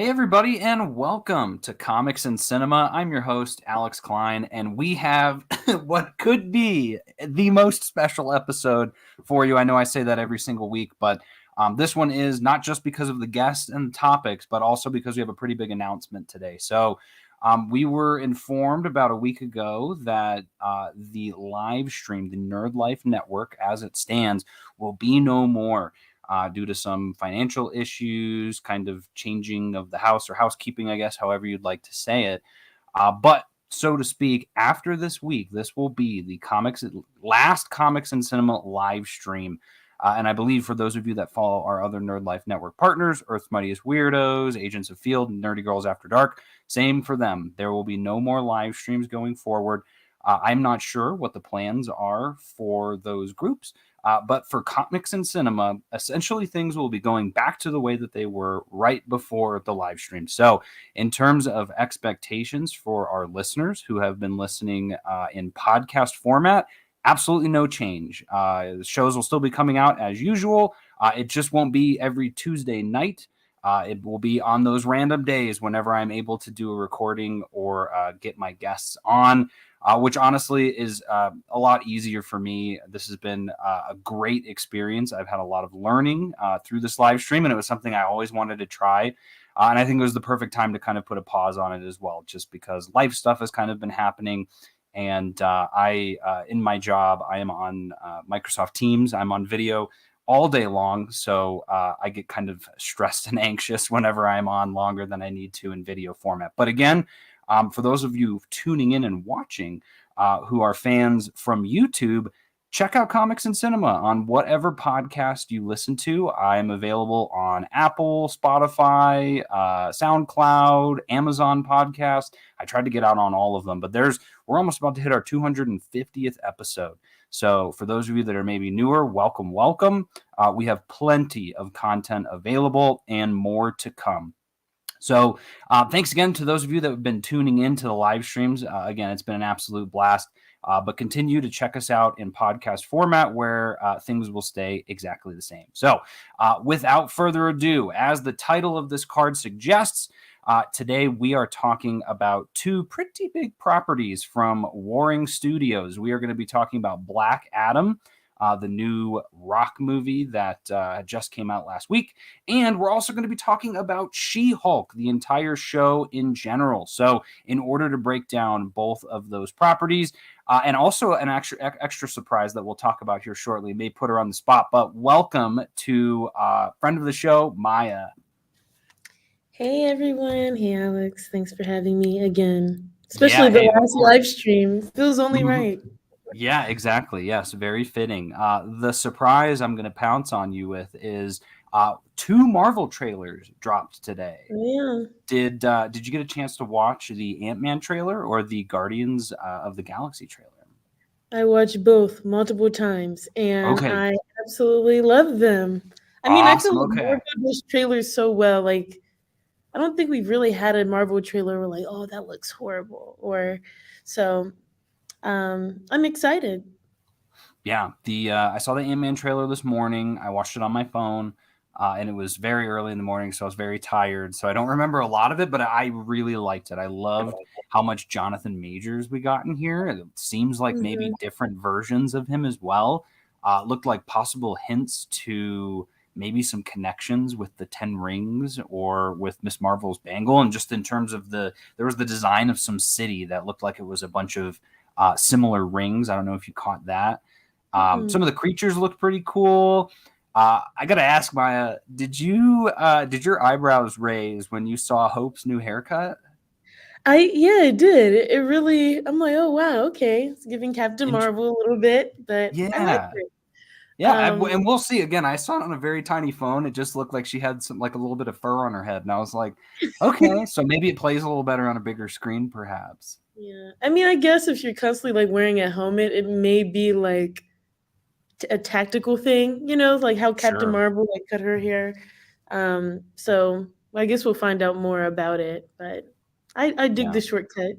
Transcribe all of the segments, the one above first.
Hey, everybody, and welcome to Comics and Cinema. I'm your host, Alex Klein, and we have what could be the most special episode for you. I know I say that every single week, but this one is not just because of the guests and the topics, but also because we have a pretty big announcement today. So, we were informed about a week ago that the live stream, the Nerd Life Network, as it stands, will be no more due to some financial issues, kind of changing of the house or housekeeping, I guess, however you'd like to say it. But so to speak, after this week, this will be the last Comics and Cinema live stream. And I believe for those of you that follow our other Nerd Life Network partners, Earth's Mightiest Weirdos, Agents of Field, Nerdy Girls After Dark, same for them. There will be no more live streams going forward. I'm not sure what the plans are for those groups. But for Comics and Cinema, essentially things will be going back to the way that they were right before the live stream. So, in terms of expectations for our listeners who have been listening in podcast format, absolutely no change. The shows will still be coming out as usual. It just won't be every Tuesday night. It will be on those random days whenever I'm able to do a recording or get my guests on. Which honestly is a lot easier for me. This has been a great experience. I've had a lot of learning through this live stream, and it was something I always wanted to try. And I think it was the perfect time to kind of put a pause on it as well, just because life stuff has kind of been happening. And in my job, I am on Microsoft Teams. I'm on video all day long. So I get kind of stressed and anxious whenever I'm on longer than I need to in video format. But again, for those of you tuning in and watching who are fans from YouTube, check out Comics and Cinema on whatever podcast you listen to. I'm available on Apple, Spotify, SoundCloud, Amazon Podcast. I tried to get out on all of them, but we're almost about to hit our 250th episode. So for those of you that are maybe newer, welcome, welcome. We have plenty of content available and more to come. So thanks again to those of you that have been tuning in to the live streams. Again, it's been an absolute blast. But continue to check us out in podcast format where things will stay exactly the same. So without further ado, as the title of this card suggests, today we are talking about two pretty big properties from Warring Studios. We are going to be talking about Black Adam, the new Rock movie that just came out last week. And we're also going to be talking about She-Hulk, the entire show in general. So in order to break down both of those properties, and also an extra surprise that we'll talk about here shortly, may put her on the spot, but welcome to friend of the show, Maya. Hey everyone. Hey Alex. Thanks for having me again. Especially the last live stream. Feels only right. Yeah, exactly. Yes, very fitting. The surprise I'm going to pounce on you with is two Marvel trailers dropped today. Yeah. Did you get a chance to watch the Ant-Man trailer or the Guardians of the Galaxy trailer? I watched both multiple times and Okay. I absolutely love them. I mean, I feel Awesome. like Okay. Marvel does trailers so well. Like, I don't think we've really had a Marvel trailer where like, oh, that looks horrible. Or so I'm excited. Yeah, I saw the Ant-Man trailer this morning. I watched it on my phone, and it was very early in the morning, so I was very tired. So I don't remember a lot of it, but I really liked it. I loved how much Jonathan Majors we got in here. It seems like maybe different versions of him as well. Looked like possible hints to maybe some connections with the Ten Rings or with Miss Marvel's bangle, and just in terms of there was the design of some city that looked like it was a bunch of similar rings. I don't know if you caught that. Some of the creatures looked pretty cool. I gotta ask, Maya, did your eyebrows raise when you saw Hope's new haircut? Yeah, it did. It really I'm like, oh wow, okay. It's giving Captain Marvel a little bit, but I like Yeah. it. Yeah, and we'll see. Again, I saw it on a very tiny phone. It just looked like she had like a little bit of fur on her head, and I was like, okay, so maybe it plays a little better on a bigger screen, perhaps. Yeah. I mean, I guess if you're constantly like wearing a helmet, it may be like a tactical thing, like how Captain Sure. Marvel like cut her hair. So I guess we'll find out more about it, but I dig Yeah. the shortcut.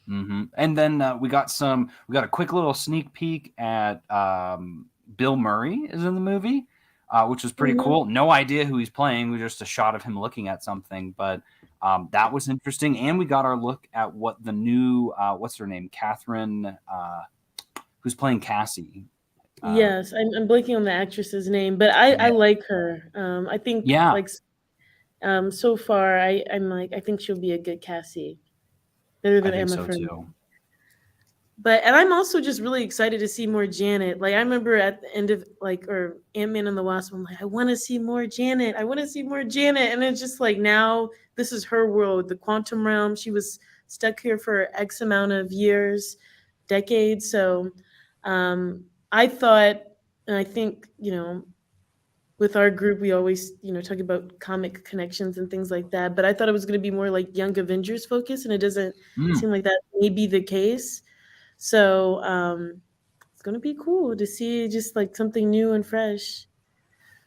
And then we got a quick little sneak peek at Bill Murray is in the movie, which was pretty cool. No idea who he's playing. Just a shot of him looking at something, but That was interesting, and we got our look at what the new what's her name, Catherine, who's playing Cassie. Yes, I'm blanking on the actress's name, but I Yeah, like her. I think yeah, like so far I'm like I think she'll be a good Cassie, better I than think Emma so for me. too. But and I'm also just really excited to see more Janet. Like I remember at the end of like or Ant-Man and the Wasp, I'm like, I want to see more Janet. I want to see more Janet. And it's just like now this is her world, the quantum realm. She was stuck here for X amount of years, decades. So I thought and I think, with our group we always, talk about comic connections and things like that. But I thought it was gonna be more like Young Avengers focus, and it doesn't Mm. seem like that may be the case. So it's gonna be cool to see just like something new and fresh.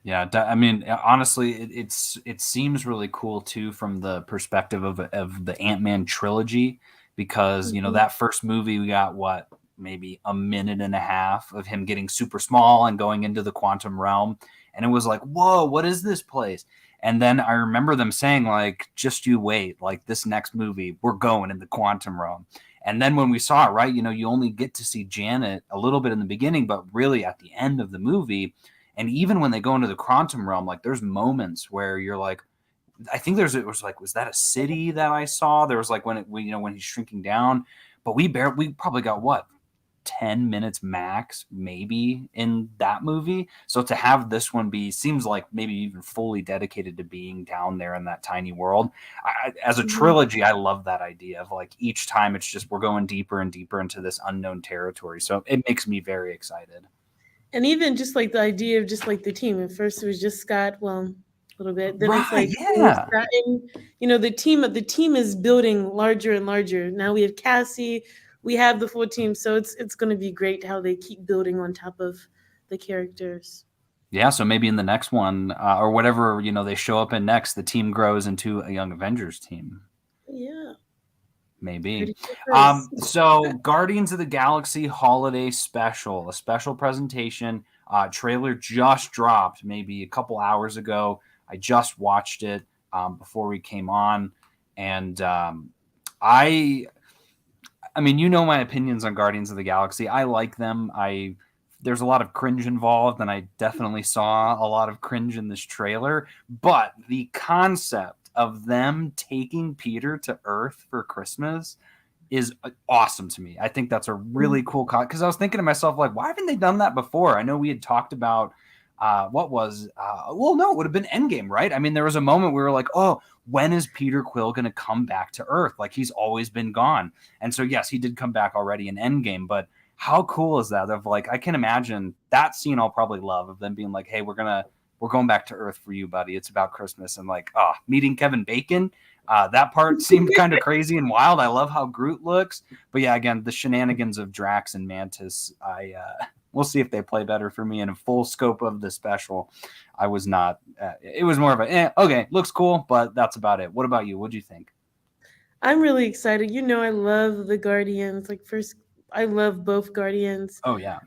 Yeah, I mean, honestly, it seems really cool too from the perspective of the Ant-Man trilogy, because Mhm. that first movie we got what, maybe a minute and a half of him getting super small and going into the quantum realm, and it was like, whoa, what is this place? And then I remember them saying like, just you wait, like this next movie we're going in the quantum realm. And then when we saw it, right, you only get to see Janet a little bit in the beginning, but really at the end of the movie. And even when they go into the quantum realm, like there's moments where you're like, I think it was like, was that a city that I saw? There was like when he's shrinking down, but we probably got what, 10 minutes max, maybe, in that movie. So to have this one seems like maybe even fully dedicated to being down there in that tiny world. As a Mhm. trilogy, I love that idea of like each time it's just we're going deeper and deeper into this unknown territory. So it makes me very excited. And even just like the idea of just like the team. At first it was just Scott, well, a little bit. Then it's Right. like Yeah. Scott and the team is building larger and larger. Now we have Cassie, we have the full team. So it's gonna be great how they keep building on top of the characters. Yeah, so maybe in the next one, or whatever, they show up in next, the team grows into a Young Avengers team. Yeah. Heard Maybe. it here first. So Guardians of the Galaxy Holiday Special, a special presentation. Trailer just dropped maybe a couple hours ago. I just watched it before we came on, and I I mean, my opinions on Guardians of the Galaxy. I like them. There's a lot of cringe involved, and I definitely saw a lot of cringe in this trailer. But the concept of them taking Peter to Earth for Christmas is awesome to me. I think that's a really cool because I was thinking to myself, like, why haven't they done that before? I know we had talked about what was well, no, it would have been Endgame, right? I mean, there was a moment we were like, oh, when is Peter Quill going to come back to Earth? Like he's always been gone. And so yes, he did come back already in Endgame, but how cool is that? Of like, I can imagine that scene. I'll probably love of them being like, hey, we're going back to Earth for you, buddy. It's about Christmas, and like, meeting Kevin Bacon. That part seemed kind of crazy and wild. I love how Groot looks, but yeah, again, the shenanigans of Drax and Mantis. We'll see if they play better for me in a full scope of the special. I was not. It was more of a okay, looks cool, but that's about it. What about you? What do you think? I'm really excited. I love the Guardians. Like first, I love both Guardians. Oh yeah,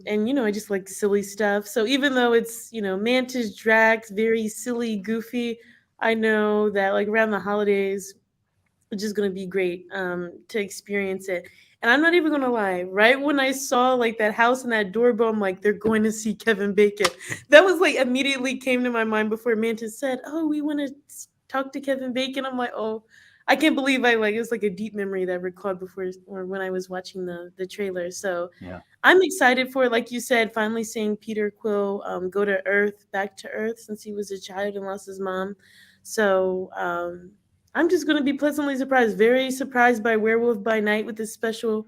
And I just like silly stuff. So even though it's Mantis, Drax, very silly, goofy, I know that like around the holidays, it's just gonna be great to experience it. And I'm not even gonna lie. Right when I saw like that house and that doorbell, I'm like, they're going to see Kevin Bacon. That was like immediately came to my mind before Mantis said, "Oh, we want to talk to Kevin Bacon." I'm like, "Oh, I can't believe I like." It was like a deep memory that I recalled before or when I was watching the trailer. So yeah. I'm excited for, like you said, finally seeing Peter Quill go to Earth, back to Earth, since he was a child and lost his mom. So I'm just going to be pleasantly surprised. Very surprised by Werewolf by Night with this special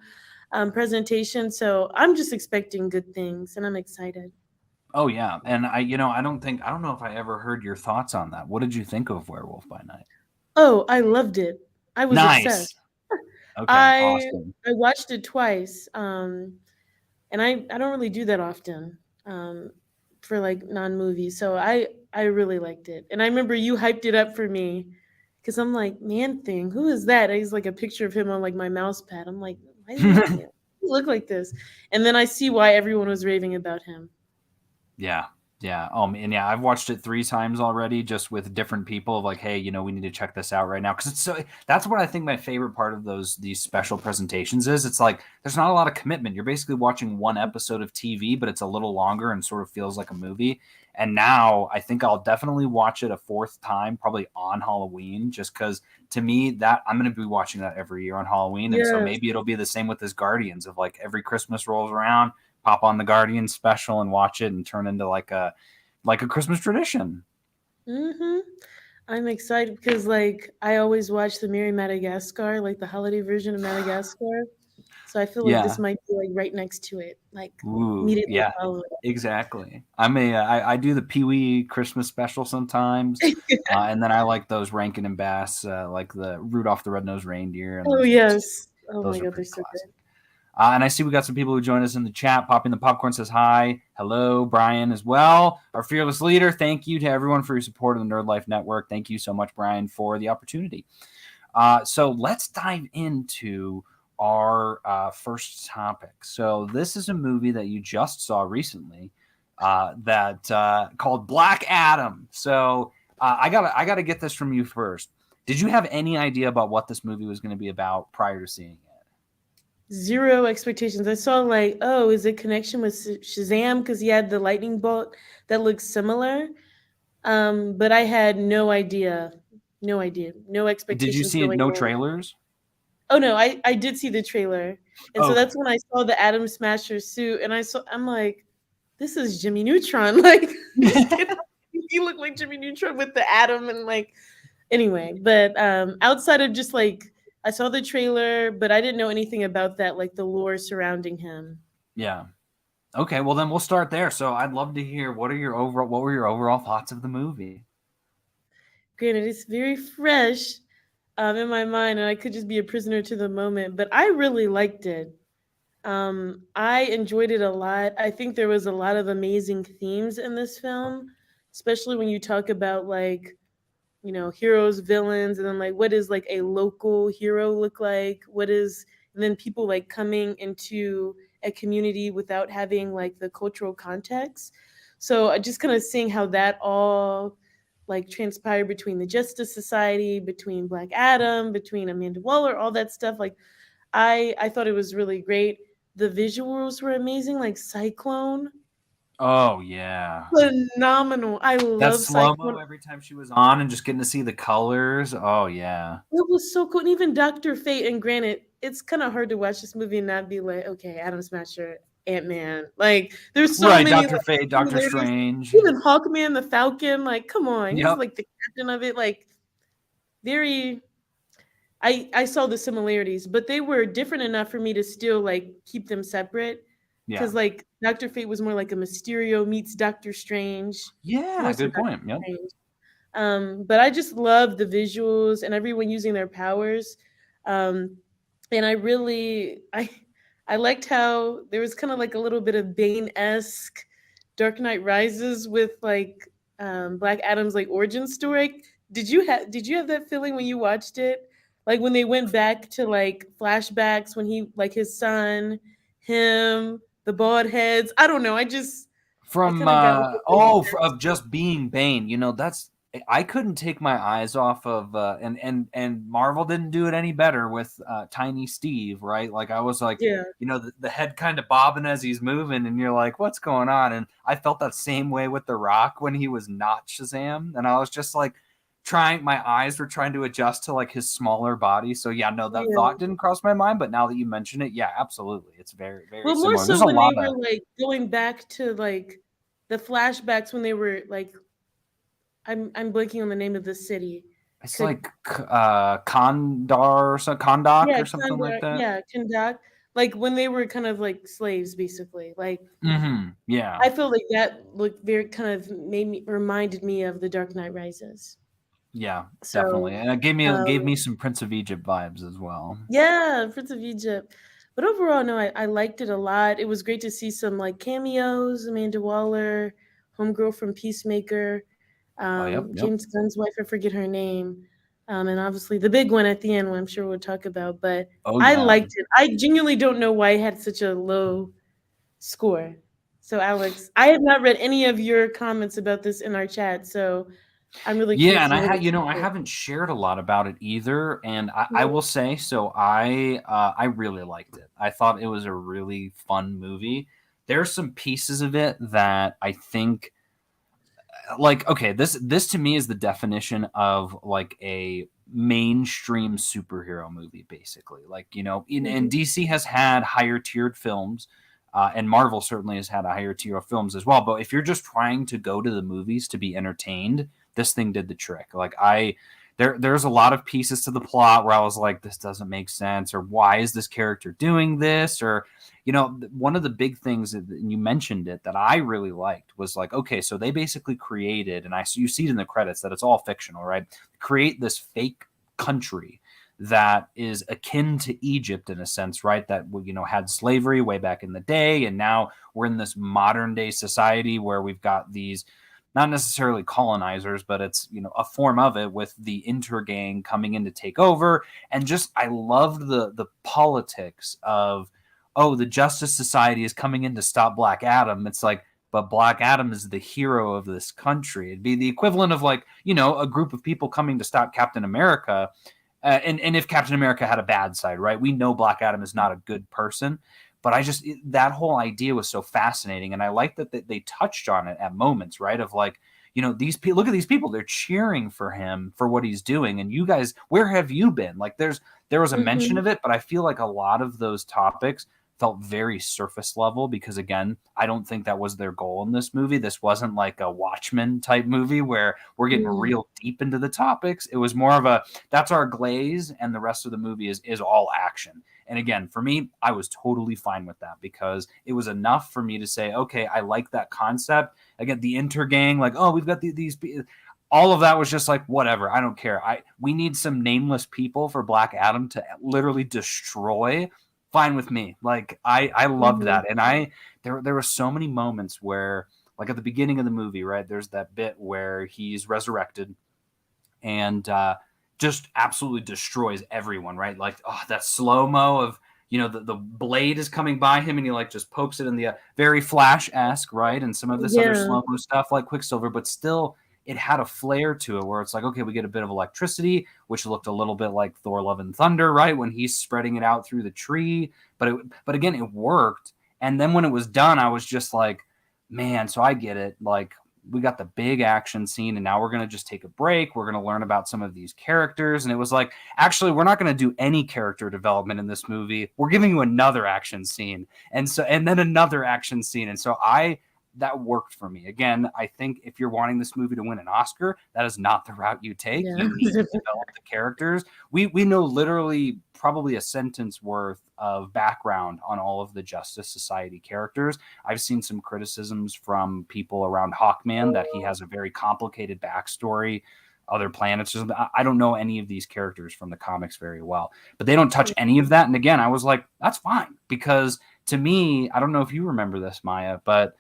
presentation. So I'm just expecting good things, and I'm excited. Oh yeah, and I don't know if I ever heard your thoughts on that. What did you think of Werewolf by Night? Oh, I loved it. I was obsessed. Nice. Okay, I awesome. I watched it twice, and I don't really do that often for like non movies. So I really liked it, and I remember you hyped it up for me because I'm like, Man Thing, who is that? I use like a picture of him on like my mouse pad. I'm like, why does he look like this? And then I see why everyone was raving about him. Yeah. Yeah. And yeah, I've watched it 3 times already, just with different people. Of like, hey, we need to check this out right now because it's so. That's what I think my favorite part of these special presentations is. It's like there's not a lot of commitment. You're basically watching one episode of TV, but it's a little longer and sort of feels like a movie. And now I think I'll definitely watch it a fourth time, probably on Halloween, just because to me that I'm going to be watching that every year on Halloween, and so Yes. maybe it'll be the same with this Guardians of like every Christmas rolls around, pop on the Guardians special and watch it and turn into like a Christmas tradition. Hmm. I'm excited because like I always watch the Merry Madagascar, like the holiday version of Madagascar. So I feel like this Yeah. might be like right next to it, like Ooh, immediately yeah, following exactly. I do the Pee Wee Christmas special sometimes, it. and then I like those Rankin and Bass, like the Rudolph the Red-Nosed Reindeer, and Oh yes. Oh my those are god, they're pretty so classic. good. And I see we got some people who join us in the chat. Popping the Popcorn says hi. Hello, Brian, as well. Our fearless leader. Thank you to everyone for your support of the Nerd Life Network. Thank you so much, Brian, for the opportunity. So let's dive into our first topic. So this is a movie that you just saw recently that called Black Adam. So I gotta get this from you first. Did you have any idea about what this movie was going to be about prior to seeing it? Zero expectations. I saw like, oh, is it connection with Shazam because he had the lightning bolt that looks similar? But I had no idea. No idea. No Did you expectations see going no in. trailers? Oh no, I did see the trailer. And so Okay. that's when I saw the Atom Smasher suit and I'm like, this is Jimmy Neutron. Like this kid, he looked like Jimmy Neutron with the atom and like anyway, but outside of just like I saw the trailer, but I didn't know anything about that, like the lore surrounding him. Yeah. Okay, well then we'll start there. So I'd love to hear what were your overall thoughts of the movie? Granted, it's very fresh in my mind, and I could just be a prisoner to the moment, but I really liked it. I enjoyed it a lot. I think there was a lot of amazing themes in this film, especially when you talk about like, heroes, villains, and then like what does like a local hero look like? What is and then people like coming into a community without having like the cultural context. So I just kind of seeing how that all like transpired between the Justice Society, between Black Adam, between Amanda Waller, all that stuff. Like I thought it was really great. The visuals were amazing, like Cyclone, Oh yeah. phenomenal. I That love slow-mo Cyclone. every time she was on and just getting to see the colors. Oh yeah. It was so cool. And even Dr. Fate, and granted, it's kind of hard to watch this movie and not be like, okay, Adam Smasher, Ant-Man. Like, there's so Right, many Dr. like Fate, Doctor similarities. Strange. Even Hawkman, the Falcon, like, come on. He's Yep. like the captain of it. Like, very I saw the similarities, but they were different enough for me to still like keep them separate. Yeah. Because like Dr. Fate was more like a Mysterio meets Doctor Strange. Yeah, More so good Doctor point. Yep. Strange. But I just love the visuals and everyone using their powers. And I liked how there was kind of like a little bit of Bane-esque Dark Knight Rises with like Black Adam's like origin story. Did you have that feeling when you watched it? Like when they went back to like flashbacks when he like his son, him, the bald heads. I don't know. I From kind of got like a of just being Bane, that's I couldn't take my eyes off of and Marvel didn't do it any better with Tiny Steve, right? Like I was like, yeah. the head kind of bobbing as he's moving, and you're like, what's going on? And I felt that same way with The Rock when he was not Shazam, and I was just like my eyes were trying to adjust to like his smaller body. So yeah, no, that Yeah. thought didn't cross my mind, but now that you mention it, yeah, absolutely, it's very very Well, more similar. There's so a when they lot were of like going back to like the flashbacks when they were like I'm blanking on the name of the city. It's Could like Kondak yeah, or something like Kandak, that. yeah, Kandak. Like when they were kind of like slaves basically. Like Yeah, I feel like that looked very kind of reminded me of the Dark Knight Rises. yeah, So definitely, and it gave um me some Prince of Egypt vibes as well. yeah, Prince of Egypt. But overall, no, I liked it a lot. It was great to see some like cameos, Amanda Waller, homegirl from Peacemaker, Oh, yep, yep. James Gunn's wife, I forget her name. And obviously the big one at the end, one I'm sure we'll talk about. But Oh, I yeah. liked it. I genuinely don't know why it had such a low score. So, Alex, I have not read any of your comments about this in our chat, so I'm really Yeah, curious and to hear what you I think. haven't shared a lot about it either, and I Mhm, will say so. I really liked it. I thought it was a really fun movie. There's some pieces of it that I think, like, okay, this to me is the definition of like a mainstream superhero movie, basically. Like, and mhm, DC has had higher tiered films, and Marvel certainly has had a higher tier of films as well. But if you're just trying to go to the movies to be entertained, this thing did the trick. Like, there's a lot of pieces to the plot where I was like, this doesn't make sense, or why is this character doing this, or one of the big things that and you mentioned it that I really liked was like, okay, so they basically created, and you see it in the credits that it's all fictional, right? Create this fake country that is akin to Egypt in a sense, right? That had slavery way back in the day, and now we're in this modern day society where we've got these not necessarily colonizers, but it's a form of it with the Intergang coming in to take over, and just I loved the politics of, oh, the Justice Society is coming in to stop Black Adam. It's like, but Black Adam is the hero of this country. It'd be the equivalent of like, a group of people coming to stop Captain America. And if Captain America had a bad side, right? We know Black Adam is not a good person, but that whole idea was so fascinating, and I like that they touched on it at moments, right? Of like, these people, look at these people, they're cheering for him for what he's doing, and you guys, where have you been? Like, there was a mention mhm. of it, but I feel like a lot of those topics felt very surface level because, again, I don't think that was their goal in this movie. This wasn't like a Watchmen type movie where we're getting Mm, real deep into the topics. It was more of a, that's our glaze, and the rest of the movie is all action. And again, for me, I was totally fine with that because it was enough for me to say, okay, I like that concept. Again, the intergang, like, oh, we've got these all of that was just like, whatever, I don't care. We need some nameless people for Black Adam to literally destroy. Fine with me. Like, I loved mhm. that. And there were so many moments where, like, at the beginning of the movie, right, there's that bit where he's resurrected and just absolutely destroys everyone, right? Like, oh, that slow mo of, the blade is coming by him and he like just pokes it in the very Flash esque, right? And some of this other Yeah. slow mo stuff like Quicksilver, but still it had a flair to it where it's like, okay, we get a bit of electricity, which looked a little bit like Thor Love and Thunder, right? When he's spreading it out through the tree. But again, it worked. And then when it was done, I was just like, man, so I get it. Like, we got the big action scene and now we're going to just take a break. We're going to learn about some of these characters. And it was like, actually, we're not going to do any character development in this movie. We're giving you another action scene. And then another action scene. And so that worked for me. Again, I think if you're wanting this movie to win an Oscar, that is not the route you take. Yeah. You need to develop the characters. We know literally probably a sentence worth of background on all of the Justice Society characters. I've seen some criticisms from people around Hawkman that he has a very complicated backstory, other planets. I don't know any of these characters from the comics very well, but they don't touch any of that. And again, I was like, that's fine because to me, I don't know if you remember this, Maya, but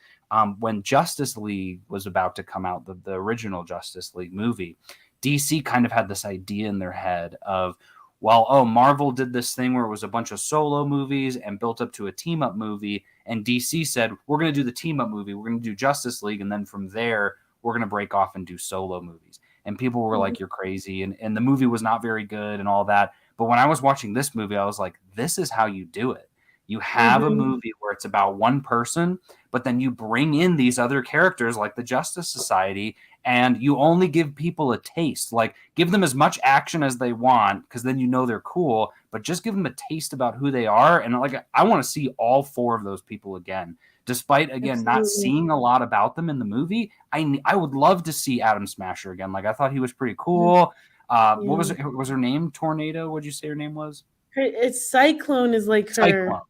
when Justice League was about to come out, the original Justice League movie, DC kind of had this idea in their head of, well, oh, Marvel did this thing where it was a bunch of solo movies and built up to a team up movie. And DC said, we're going to do the team up movie. We're going to do Justice League. And then from there, we're going to break off and do solo movies. And people were Mhm, like, you're crazy. And the movie was not very good and all that. But when I was watching this movie, I was like, this is how you do it. You have a mhm. movie where it's about one person, but then you bring in these other characters like the Justice Society, and you only give people a taste. Like, give them as much action as they want because then they're cool, but just give them a taste about who they are. And like, I want to see all four of those people again. Despite, again, not Absolutely. seeing a lot about them in the movie, I would love to see Adam Smasher again. Like, I thought he was pretty Mhm. cool. What was Yeah. it? Was her name Tornado? What'd you say her name was? It's Cyclone is like Cyclone.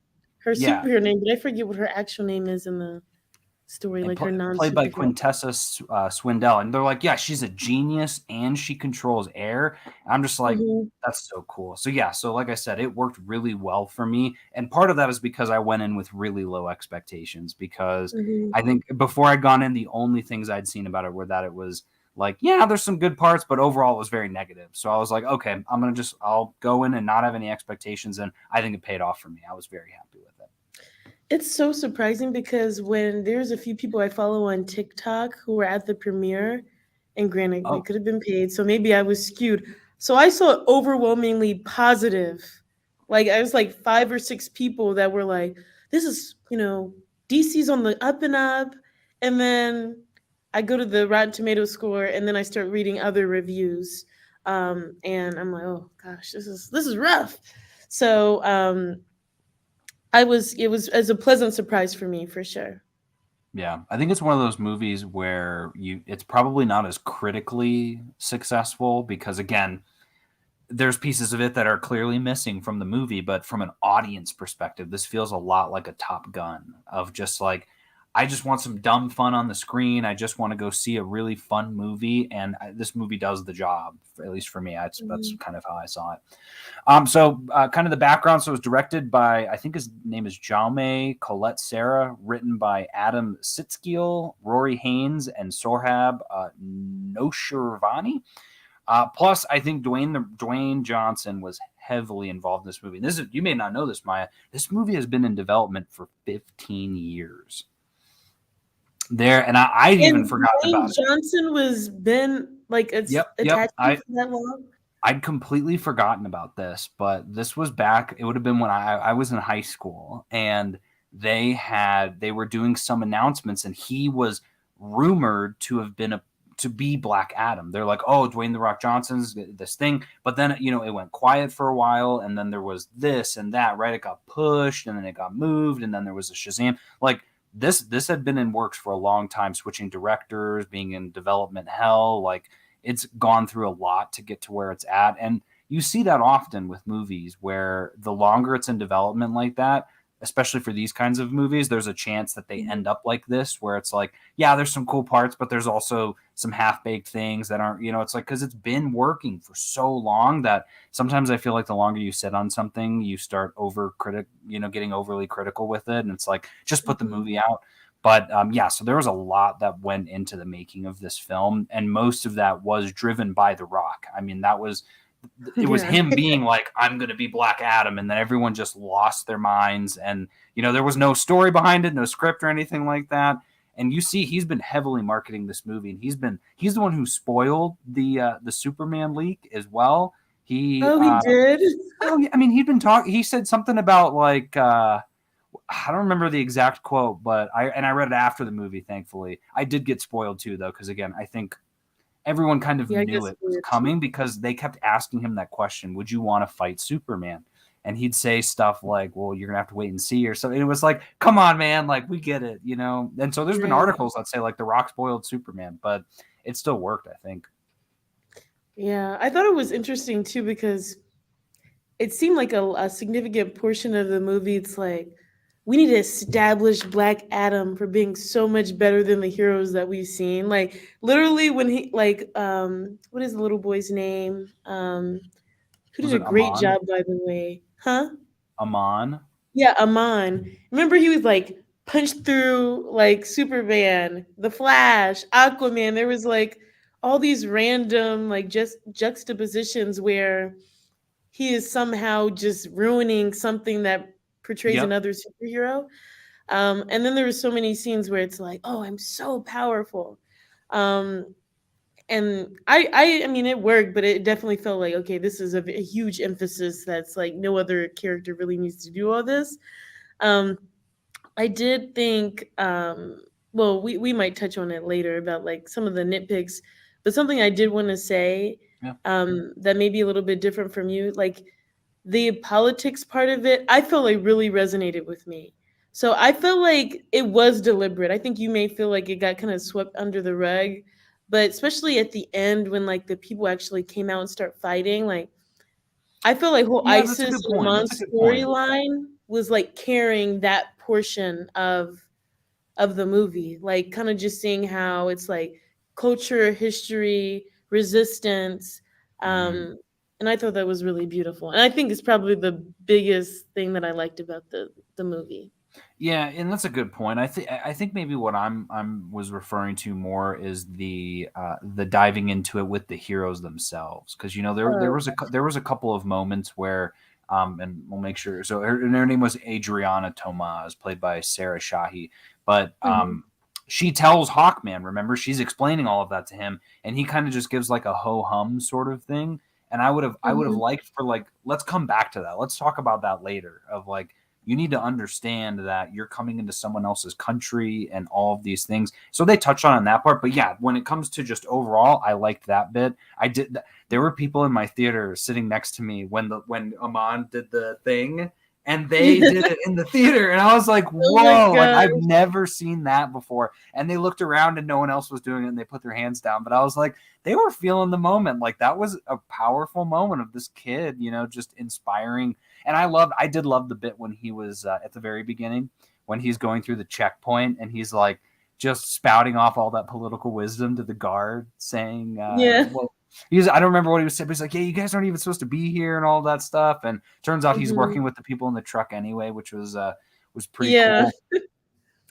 her Yeah, superhero name, but I forget what her actual name is in the story, and like her played by non-superhero. Quintessa Swindell. And they're like, yeah, she's a genius and she controls air. And I'm just like, Mhm, that's so cool. So yeah, so like I said, it worked really well for me. And part of that is because I went in with really low expectations because mhm. I think before I'd gone in, the only things I'd seen about it were that it was like, yeah, there's some good parts, but overall it was very negative. So I was like, okay, I'll go in and not have any expectations. And I think it paid off for me. I was very happy with it. It's so surprising because when there's a few people I follow on TikTok who were at the premiere, and granted, they Oh, could have been paid, so maybe I was skewed. So I saw overwhelmingly positive. Like I was like five or six people that were like, "This is DC's on the up and up," and then I go to the Rotten Tomato score, and then I start reading other reviews, and I'm like, "Oh gosh, this is rough." So it was as a pleasant surprise for me for sure. yeah. I think it's one of those movies where it's probably not as critically successful because again, there's pieces of it that are clearly missing from the movie, but from an audience perspective, this feels a lot like a Top Gun of just like, I just want some dumb fun on the screen. I just want to go see a really fun movie, and this movie does the job. At least for me, that's Mhm. kind of how I saw it. Kind of the background. So it was directed by, I think his name is Jaume Colette Serra, written by Adam Sitskill, Rory Haynes, and Sorhab Noshirvani. Plus, I think Dwayne Johnson was heavily involved in this movie. And this is, you may not know this, Maya. This movie has been in development for 15 years. There, and I'd even And forgotten Dwayne about it. Johnson was been like it's Yep. attached to you for that long. I'd completely forgotten about this, but this was back. It would have been when I was in high school, and they were doing some announcements, and he was rumored to have been to be Black Adam. They're like, oh, Dwayne the Rock Johnson's this thing, but then it went quiet for a while, and then there was this and that. Right, it got pushed, and then it got moved, and then there was a Shazam. Like this had been in works for a long time, switching directors, being in development hell, like it's gone through a lot to get to where it's at. And you see that often with movies where the longer it's in development like that, especially for these kinds of movies, there's a chance that they Mhm. end up like this, where it's like, yeah, there's some cool parts, but there's also some half baked things that aren't, it's like, because it's been working for so long that sometimes I feel like the longer you sit on something, you start getting overly critical with it. And it's like, just put the Mhm. movie out. But yeah, so there was a lot that went into the making of this film, and most of that was driven by The Rock. I mean, it was Yeah. him being like, I'm going to be Black Adam. And then everyone just lost their minds. And, there was no story behind it, no script or anything like that. And you see, he's been heavily marketing this movie, and he's the one who spoiled the Superman leak as well. He, Oh, he did? well, I mean, he'd been talking, he said something about like, I don't remember the exact quote, but I read it after the movie, thankfully. I did get spoiled too, though, because again, I think everyone kind of Yeah, I knew guess it he was did too. coming because they kept asking him that question, would you want to fight Superman? And he'd say stuff like, well, you're gonna have to wait and see, or something. It was like, come on, man, like we get it. And so there's been Right. articles that say like The Rock spoiled Superman, but it still worked, I think. Yeah. I thought it was interesting too because it seemed like a significant portion of the movie. It's like we need to establish Black Adam for being so much better than the heroes that we've seen. Like literally when he like what is the little boy's name? Who Was did a it great Amon? job by the way. Huh? Amon? Yeah, Amon. Remember he was like punched through like Superman, The Flash, Aquaman. There was like all these random like just juxtapositions where he is somehow just ruining something that portrays Yep. another superhero. And then there were so many scenes where it's like, oh, I'm so powerful. Um, and I mean, it worked, but it definitely felt like, okay, this is a huge emphasis that's like no other character really needs to do all this. Um, I did think, well, we might touch on it later about like some of the nitpicks, but something I did want to say Yeah. that may be a little bit different from you, like the politics part of it, I feel like really resonated with me. So I feel like it was deliberate. I think you may feel like it got kind of swept under the rug, but especially at the end when like the people actually came out and start fighting, like I feel like whole Yeah, that's a ISIS good and point. That's a Amon's good point. storyline was like carrying that portion of the movie, like kind of just seeing how it's like culture, history, resistance, Mhm. um, and I thought that was really beautiful. And I think it's probably the biggest thing that I liked about the movie. Yeah, and that's a good point. I think maybe what I'm was referring to more is the diving into it with the heroes themselves, because there Oh, was there was a couple of moments where And we'll make sure. So her name was Adriana Tomaz, played by Sarah Shahi. But she tells Hawkman, remember, she's explaining all of that to him, and he kind of just gives like a ho hum sort of thing. And I would have liked for like, let's come back to that. Let's talk about that later. Of like, you need to understand that you're coming into someone else's country and all of these things. So they touch on that part. But yeah, when it comes to just overall, I liked that bit. I did. There were people in my theater sitting next to me when Amon did the thing, and they did it in the theater, and I was like, whoa, like I've never seen that before. And they looked around and no one else was doing it, and they put their hands down. But I was like, they were feeling the moment. Like that was a powerful moment of this kid, just inspiring. And I did love the bit when he was at the very beginning, when he's going through the checkpoint and he's like just spouting off all that political wisdom to the guard, saying, well, I don't remember what he was saying, but he's like, yeah, you guys aren't even supposed to be here and all that stuff. And turns out he's working with the people in the truck anyway, which was pretty cool.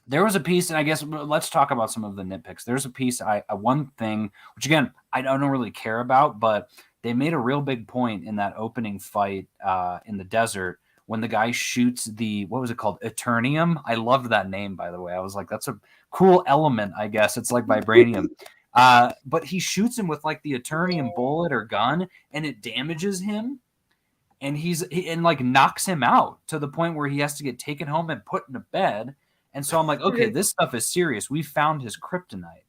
There was a piece, and I guess let's talk about some of the nitpicks. There's a piece, one thing, which again, I don't really care about, but they made a real big point in that opening fight in the desert when the guy shoots what was it called? Eternium. I loved that name, by the way. I was like, that's a cool element, I guess. It's like vibranium. But he shoots him with like the Eternium bullet or gun, and it damages him, and and like knocks him out to the point where he has to get taken home and put in a bed. And so I'm like, okay, this stuff is serious. We found his kryptonite.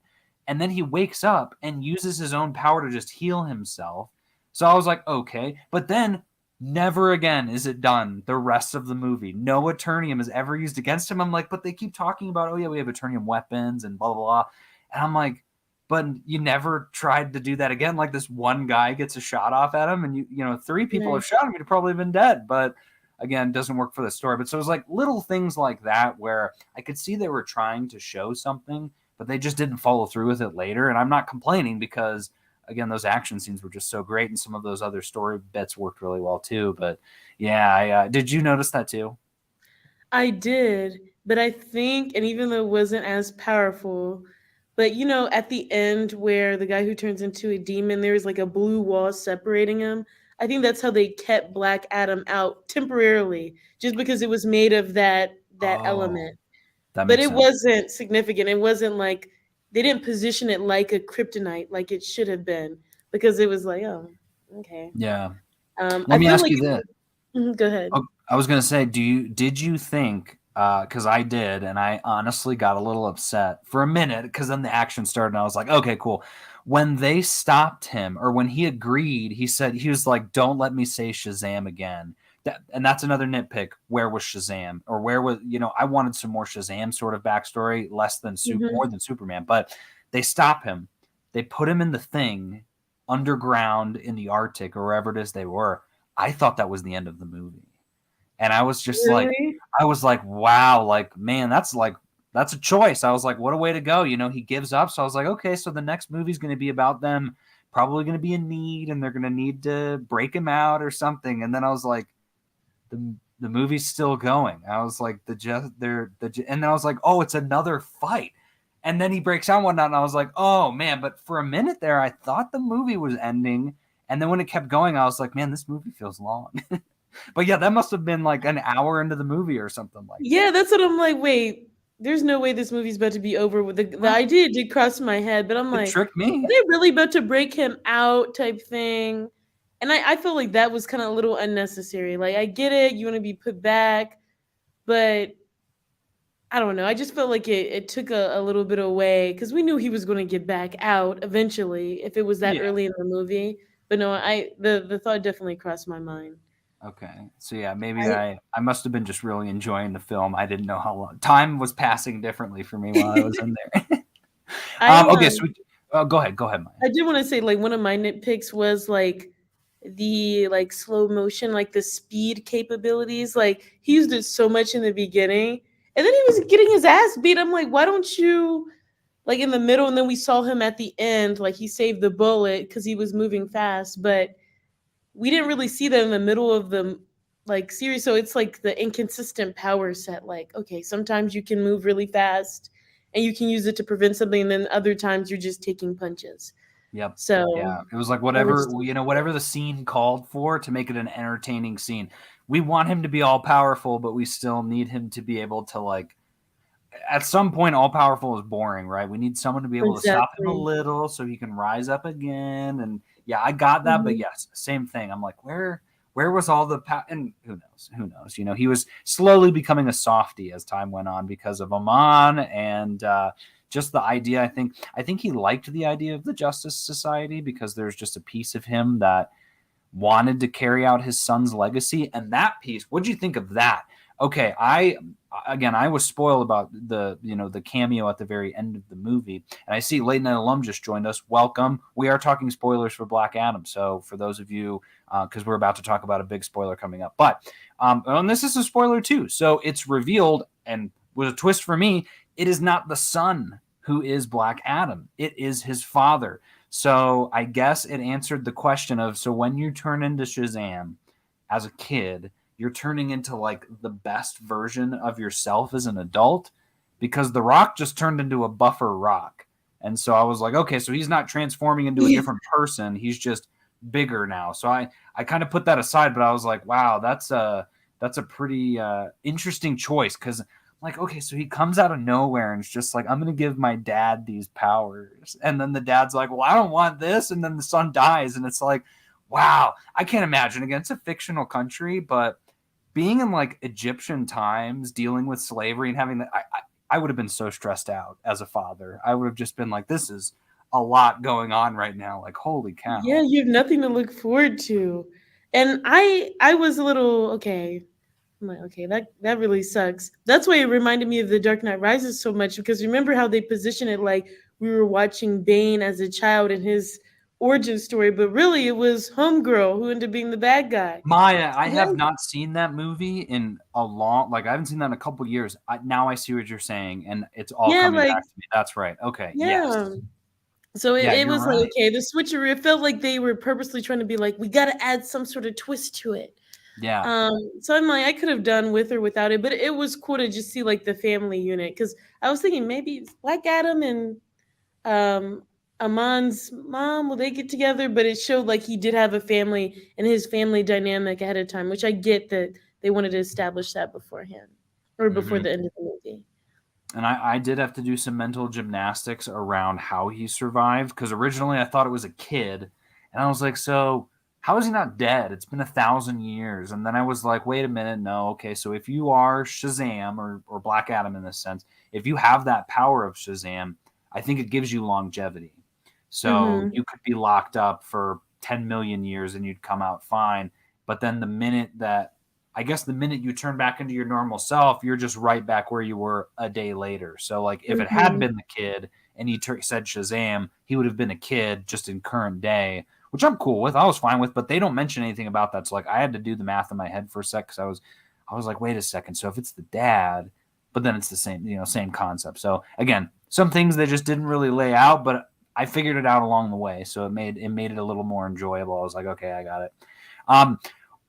And then he wakes up and uses his own power to just heal himself. So I was like, okay. But then never again is it done the rest of the movie. No Eternium is ever used against him. I'm like, but they keep talking about, oh yeah, we have Eternium weapons and blah, blah, blah. And I'm like, but you never tried to do that again. Like this one guy gets a shot off at him, and three people have shot him. He'd have probably been dead. But again, doesn't work for the story. But so it was like little things like that where I could see they were trying to show something, but they just didn't follow through with it later. And I'm not complaining because, again, those action scenes were just so great, and some of those other story bits worked really well too. But yeah, did you notice that too? I did, but I think, and even though it wasn't as powerful, but at the end where the guy who turns into a demon, there's like a blue wall separating him. I think that's how they kept Black Adam out temporarily, just because it was made of that element. But it wasn't significant. It wasn't like they didn't position it like a kryptonite like it should have been, because it was like, oh, okay. Yeah. Let me ask you this. Go ahead. Oh, I was gonna say, did you think? Because I did, and I honestly got a little upset for a minute because then the action started, and I was like, okay, cool. When they stopped him, or when he agreed, he was like, "Don't let me say Shazam again." And that's another nitpick. Where was Shazam? Or where was I wanted some more Shazam sort of backstory, more than Superman. But they stop him. They put him in the Thing, underground in the Arctic or wherever it is they were. I thought that was the end of the movie. And I was just like, wow, like, man, that's a choice. I was like, what a way to go. He gives up. So I was like, okay, so the next movie's going to be about them probably going to be in need, and they're going to need to break him out or something. And then I was like, the movie's still going. I was like, and then I was like, oh, it's another fight. And then he breaks out and whatnot. And I was like, oh man. But for a minute there, I thought the movie was ending. And then when it kept going, I was like, man, this movie feels long. But yeah, that must have been like an hour into the movie or something like that. Yeah, that's what I'm like. Wait, there's no way this movie's about to be over. With the idea did cross my head, but I'm like, tricked me. Are they really about to break him out type thing? And I feel like that was kind of a little unnecessary. Like, I get it, you want to be put back, but I don't know. I just felt like it took a little bit away, because we knew he was going to get back out eventually if it was that early in the movie. But no, the thought definitely crossed my mind. Okay. So yeah, maybe I must have been just really enjoying the film. I didn't know how long time was passing differently for me while I was in there. Okay, so go ahead, Maya. I do want to say, like, one of my nitpicks was like the slow motion, like the speed capabilities. Like, he used it so much in the beginning, and then he was getting his ass beat. I'm like, why don't you, like, in the middle, and then we saw him at the end, like he saved the bullet because he was moving fast, but we didn't really see that in the middle of the series. So it's like the inconsistent power set. Like, okay, sometimes you can move really fast and you can use it to prevent something, and then other times you're just taking punches. Yep. So yeah, it was like whatever the scene called for to make it an entertaining scene. we want him to be all powerful, but we still need him to be able to like at some point all powerful is boring, right? We need someone to be able to stop him a Exactly. little so he can rise up again. And yeah, I got that, but Mhm. yes, same thing. I'm like, where was all the and who knows? Who knows? You know, he was slowly becoming a softie as time went on because of Amon and just the idea. I think he liked the idea of the Justice Society because there's just a piece of him that wanted to carry out his son's legacy. And that piece, what'd you think of that? Okay, I was spoiled about the cameo at the very end of the movie, and I see Late Night Alum just joined us. Welcome. We are talking spoilers for Black Adam, so for those of you, because we're about to talk about a big spoiler coming up, but and this is a spoiler too. So it's revealed, and was a twist for me. It is not the son who is Black Adam. It is his father. So I guess it answered the question of, so when you turn into Shazam as a kid, you're turning into like the best version of yourself as an adult, because The Rock just turned into a buffer Rock. And so I was like, okay, so he's not transforming into a different person. He's just bigger now. So I kind of put that aside, but I was like, wow, that's a pretty interesting choice, because like, okay, so he comes out of nowhere and it's just like, I'm going to give my dad these powers. And then the dad's like, well, I don't want this. And then the son dies. And it's like, wow, I can't imagine. Again, it's a fictional country, but being in like Egyptian times, dealing with slavery and having that, I would have been so stressed out as a father. I would have just been like, this is a lot going on right now. Like, holy Yeah, cow. you have nothing to look forward to. And I was a little okay. I'm like, okay, that really sucks. That's why it reminded me of The Dark Knight Rises so much, because remember how they position it like we were watching Bane as a child in his origin story, but really it was Homegirl who ended up being the bad guy. Maya, I So have not seen that movie in a long, like I haven't seen that in a couple years. Now I see what you're saying, and it's all yeah, coming like back to me. That's right. Okay. Yes. yeah. So Yeah, it you're was like, right. okay, the switcheroo, it felt like they were purposely trying to be like, we gotta add some sort of twist to it. Yeah. So I'm like, I could have done with or without it, but it was cool to just see like the family unit, because I was thinking maybe it's Black Adam and um Amon's mom, will they get together? But it showed like he did have a family and his family dynamic ahead of time, which I get that they wanted to establish that beforehand or before Hmm. the end of the movie. And I did have to do some mental gymnastics around how he survived, because originally I thought it was a kid, and I was like, so how is he not dead? It's been 1,000 years. And then I was like, wait a minute, no, okay, so if you are Shazam or Black Adam in this sense, if you have that power of Shazam, I think it gives you longevity. So Mm-hmm. you could be locked up for 10 million years and you'd come out fine. But then the minute you turn back into your normal self, you're just right back where you were a day later. So, like, if it had Mm-hmm. been the kid and he said Shazam, he would have been a kid just in current day, which I'm cool with. I was fine with, but they don't mention anything about that. So, like, I had to do the math in my head for a sec, because I was like, wait a second. So if it's the dad, but then it's the same concept. So again, some things they just didn't really lay out, but I figured it out along the way, so it made it a little more enjoyable. I was like, okay, I got it. Um,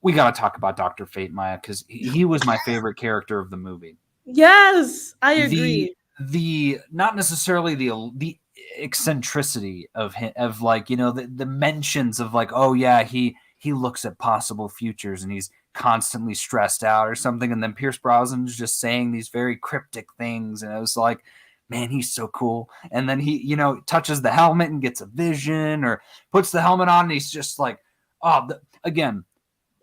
we got to talk about Dr. Fate, Maya, because he was my favorite character of the movie. Yes, I The agree. the not necessarily the eccentricity of him, of like, the mentions of like, oh yeah, he looks at possible futures and he's constantly stressed out or something, and then Pierce Brosnan's just saying these very cryptic things, and it was like, man, he's so cool. And then he, touches the helmet and gets a vision, or puts the helmet on and he's just like, oh, again,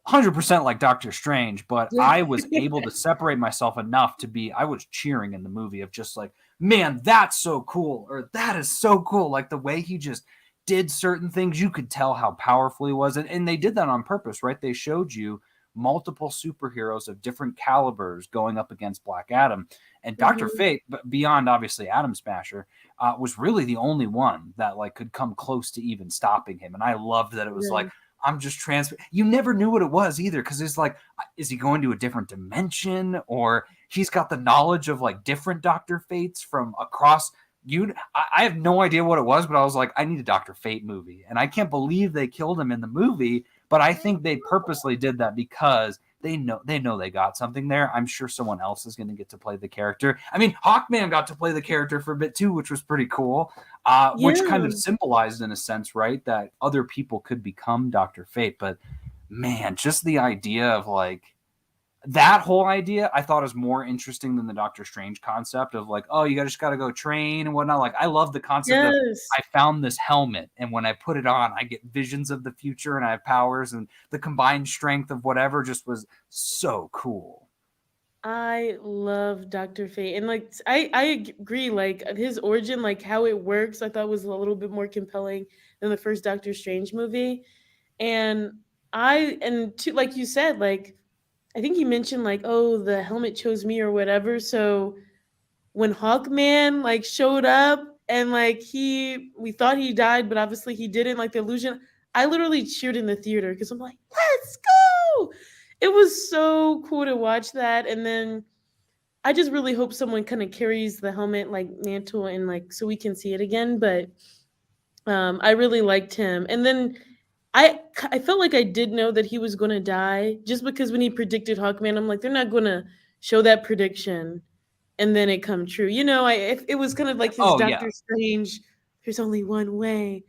100% like Doctor Strange, but I was able to separate myself enough to be, I was cheering in the movie of just like, man, that's so cool, or that is so cool. Like the way he just did certain things, you could tell how powerful he was. And they did that on purpose, right? They showed you multiple superheroes of different calibers going up against Black Adam. And Dr. Mhm. Fate, but beyond obviously Atom Smasher, was really the only one that like could come close to even stopping him. And I loved that it was like, Yeah. I'm just you never knew what it was either, because it's like, is he going to a different dimension, or he's got the knowledge of like different Dr. Fates from across you. I have no idea what it was, but I was like, I need a Dr. Fate movie, and I can't believe they killed him in the movie. But I think they purposely did that because they know they got something there. I'm sure someone else is going to get to play the character. I mean, Hawkman got to play the character for a bit too, which was pretty cool. Which kind Yeah. of symbolized, in a sense, right, that other people could become Dr. Fate. But man, just the idea of like, that whole idea I thought is more interesting than the Doctor Strange concept of like, oh, you just got to go train and whatnot. Like, I love the concept of Yes. I found this helmet, and when I put it on, I get visions of the future and I have powers, and the combined strength of whatever just was so cool. I love Dr. Fate. And like I agree, like his origin, like how it works, I thought was a little bit more compelling than the first Doctor Strange movie. And like you said, like I think you mentioned like, oh, the helmet chose me or whatever. So when Hawkman like showed up and like we thought he died, but obviously he didn't, like the illusion, I literally cheered in the theater because I'm like, let's go. It was so cool to watch that. And then I just really hope someone kind of carries the helmet like mantle and like so we can see it again. But I really liked him. And then I felt like I did know that he was going to die just because when he predicted Hawkman, I'm like, they're not going to show that prediction and then it come true. It was kind of like his Oh yeah. Doctor Strange. There's only one way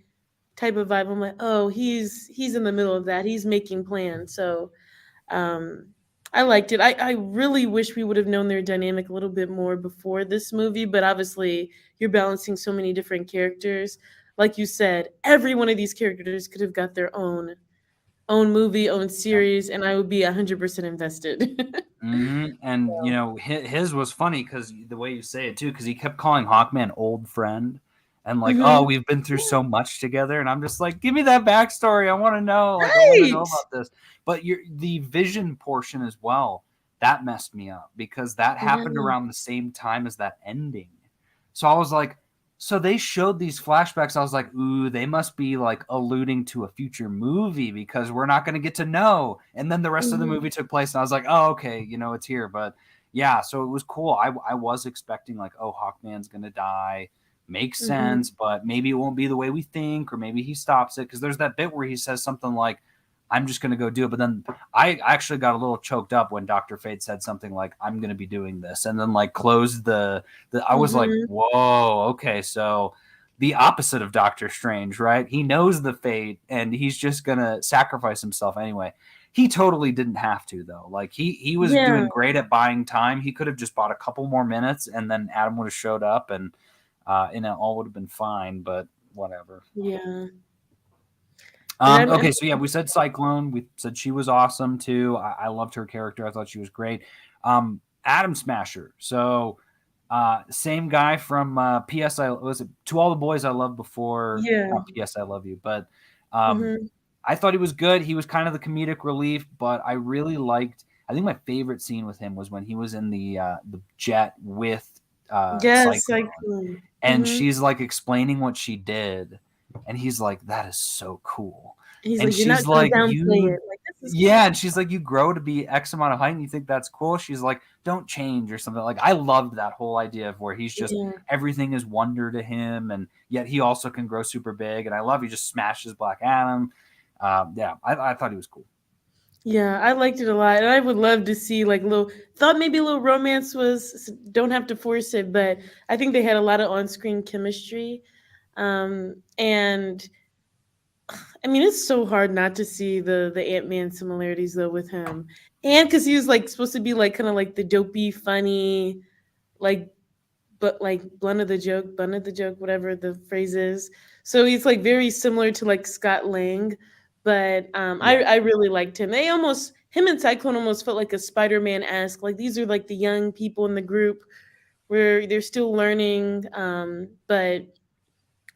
type of vibe. I'm like, oh, he's in the middle of that. He's making plans. So um, I liked it. I really wish we would have known their dynamic a little bit more before this movie, but obviously you're balancing so many different characters. Like you said, every one of these characters could have got their own movie, own series, and I would be 100% invested. And you know, his was funny because the way you say it too, because he kept calling Hawkman old friend, and like, oh, Mhm. we've been through so much together, and I'm just like, give me that backstory. I want to know. Like, I want to know Right. about this. But the vision portion as well, that messed me up because that happened Yeah. around the same time as that ending. So I was like, so they showed these flashbacks. I was like, ooh, they must be like alluding to a future movie because we're not going to get to know. And then the rest of the Mhm. movie took place, and I was like, oh, okay, you know, it's here. But yeah, so it was cool. I was expecting like, oh, Hawkman's going to die. Makes Mhm. sense, but maybe it won't be the way we think, or maybe he stops it. Because there's that bit where he says something like, I'm just going to go do it. But then I actually got a little choked up when Dr. Fate said something like, I'm going to be doing this. And then like closed I was like, Mhm. whoa, okay. So the opposite of Doctor Strange, right? He knows the fate and he's just going to sacrifice himself anyway. He totally didn't have to though. Like he was Yeah. doing great at buying time. He could have just bought a couple more minutes and then Adam would have showed up and it all would have been fine, but whatever. Yeah. But Okay, so yeah, we said Cyclone. We said she was awesome too. I loved her character. I thought she was great. Adam Smasher. So same guy from PS. I was it To All the Boys I Loved Before. yeah. Not PS I Love You, but um, Mhm. I thought he was good. He was kind of the comedic relief, but I really liked. I think my favorite scene with him was when he was in the jet with Yes, Cyclone, cyclone. and Mhm. she's like explaining what she did, and he's like, that is so cool. He's And like, "You're not she's gonna like, downplay you it." Like, "This is yeah, cool." and she's like, you grow to be X amount of height and you think that's cool. She's like, don't change or something. Like, I loved that whole idea of where he's just Yeah. everything is wonder to him, and yet he also can grow super big. And I love he just smashes Black Adam. Yeah, I thought he was cool. Yeah, I liked it a lot, and I would love to see, like, little thought maybe a little romance was don't have to force it, but I think they had a lot of on-screen chemistry, and I mean, it's so hard not to see the Ant-Man similarities, though, with him, and because he was, like, supposed to be, like, kinda like the dopey, funny, like, but like blunt of the joke, whatever the phrase is. So he's like very similar to like Scott Lang, but Yeah. I really liked him. Him and Cyclone almost felt like a Spider-Man esque. Like these are like the young people in the group where they're still learning. But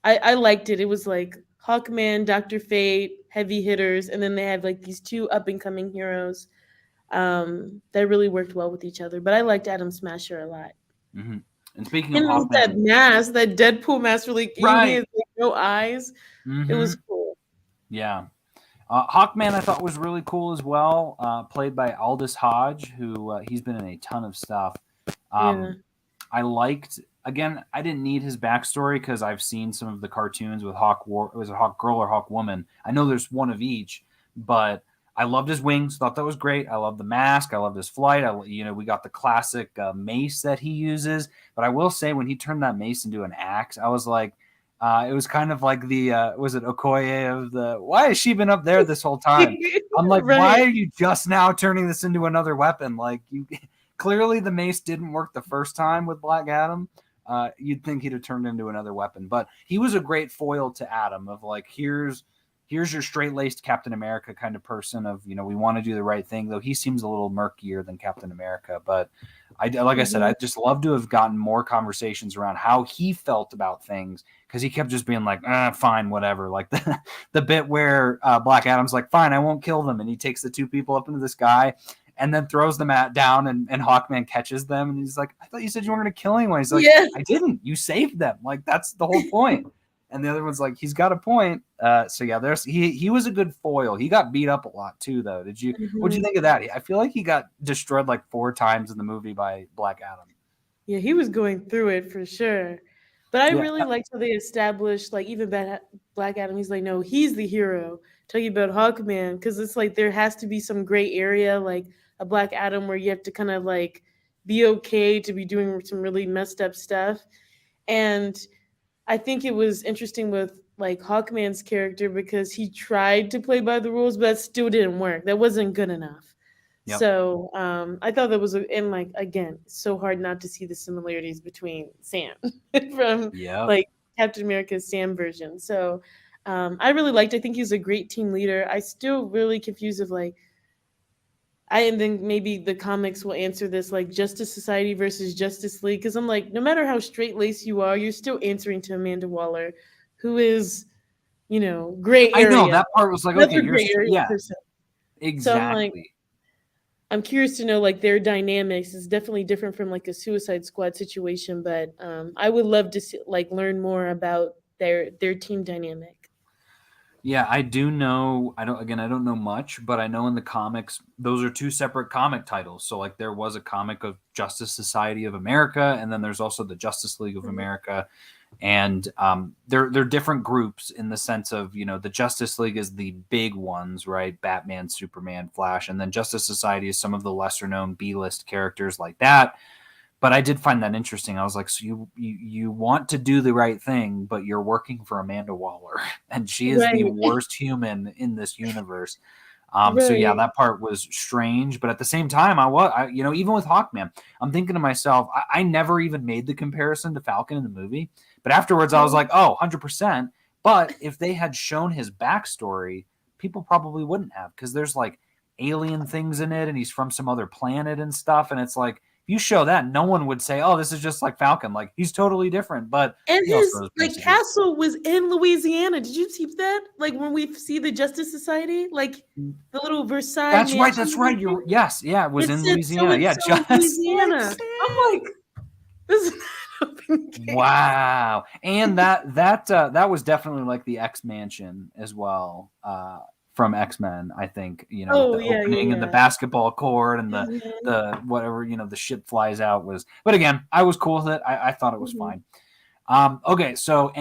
I liked it. It was like Hawkman, Doctor Fate, heavy hitters, and then they had like these two up and coming heroes that really worked well with each other. But I liked Adam Smasher a lot. hmm And speaking of And with that Hawkman, mask, that Deadpool mask, really, he right? has like no eyes. It hmm was cool. Yeah. Hawkman, I thought was really cool as well. Played by Aldous Hodge, who he's been in a ton of stuff. Yeah. Um, I liked again. I didn't need his backstory because I've seen some of the cartoons with Hawk War. Was it Hawk Girl or Hawk Woman? I know there's one of each, but I loved his wings. Thought that was great. I love the mask. I loved his flight. We got the classic mace that he uses. But I will say, when he turned that mace into an axe, I was like, It was kind of like the was it Okoye of the why has she been up there this whole time? I'm like, why Right. are you just now turning this into another weapon? Like you clearly the mace didn't work the first time with Black Adam. You'd think he'd have turned into another weapon, but he was a great foil to Adam of like, here's your straight-laced Captain America kind of person of, we want to do the right thing, though he seems a little murkier than Captain America. But like I said, Mhm. I'd just love to have gotten more conversations around how he felt about things, because he kept just being like, fine, whatever. Like the bit where Black Adam's like, fine, I won't kill them. And he takes the two people up into the sky and then throws them down, and Hawkman catches them. And he's like, I thought you said you weren't going to kill anyone. He's like, Yeah. I didn't. You saved them. Like, that's the whole point. And the other one's like, he's got a point. So yeah, he was a good foil. He got beat up a lot too, though. What'd you Mhm. think of that? I feel like he got destroyed like 4 times in the movie by Black Adam. Yeah, he was going through it for sure. But I Yeah. really liked how they established, like, even Black Adam, he's like, no, he's the hero. Talking about Hawkman, because it's like there has to be some gray area, like a Black Adam, where you have to kind of like be okay to be doing some really messed up stuff. And I think it was interesting with like Hawkman's character because he tried to play by the rules, but that still didn't work. That wasn't good enough. Yep. So I thought that was, and like again, it's so hard not to see the similarities between Sam from Yep. like Captain America's Sam version. So I really liked. I think he was a great team leader. I still really confused of like and then maybe the comics will answer this like Justice Society versus Justice League, because I'm like, no matter how straight laced you are, you're still answering to Amanda Waller, who is, gray I know area, that part was like, okay, another gray area yeah, person. So I'm like, exactly. I'm curious to know like their dynamics is definitely different from like a Suicide Squad situation, but I would love to see, like learn more about their team dynamic. Yeah, I do know. I don't know much, but I know in the comics, those are 2 separate comic titles. So, like, there was a comic of Justice Society of America, and then there's also the Justice League of Mhm. America. And they're different groups in the sense of, the Justice League is the big ones, right? Batman, Superman, Flash, and then Justice Society is some of the lesser known B list characters like that. But I did find that interesting. I was like, so you want to do the right thing, but you're working for Amanda Waller, and she is the Right, worst human in this universe. So yeah, right. that part was strange, but at the same time, even with Hawkman, I'm thinking to myself, I never even made the comparison to Falcon in the movie, but afterwards I was Mhm. like, oh, 100%. But if they had shown his backstory, people probably wouldn't have, because there's like alien things in it, and he's from some other planet and stuff, and it's like, if you show that, no one would say, oh, this is just like Falcon. Like, he's totally different, but And he also his has like messages. castle was in Louisiana. Did you see that? Like when we see the Justice Society, like the little Versailles That's right. mansion That's and right. everything. Yes. Yeah. It was It in said so Louisiana. and Yeah. so Just like Louisiana. I'm Sam. like, this is not open game. Wow. And that was definitely like the X Mansion as well. From X-Men, I think, with Oh the yeah, yeah, opening and the yeah. basketball court and Mhm, the whatever, the ship flies out was, but again, I was cool with it. I thought it was mhm. fine. Okay, so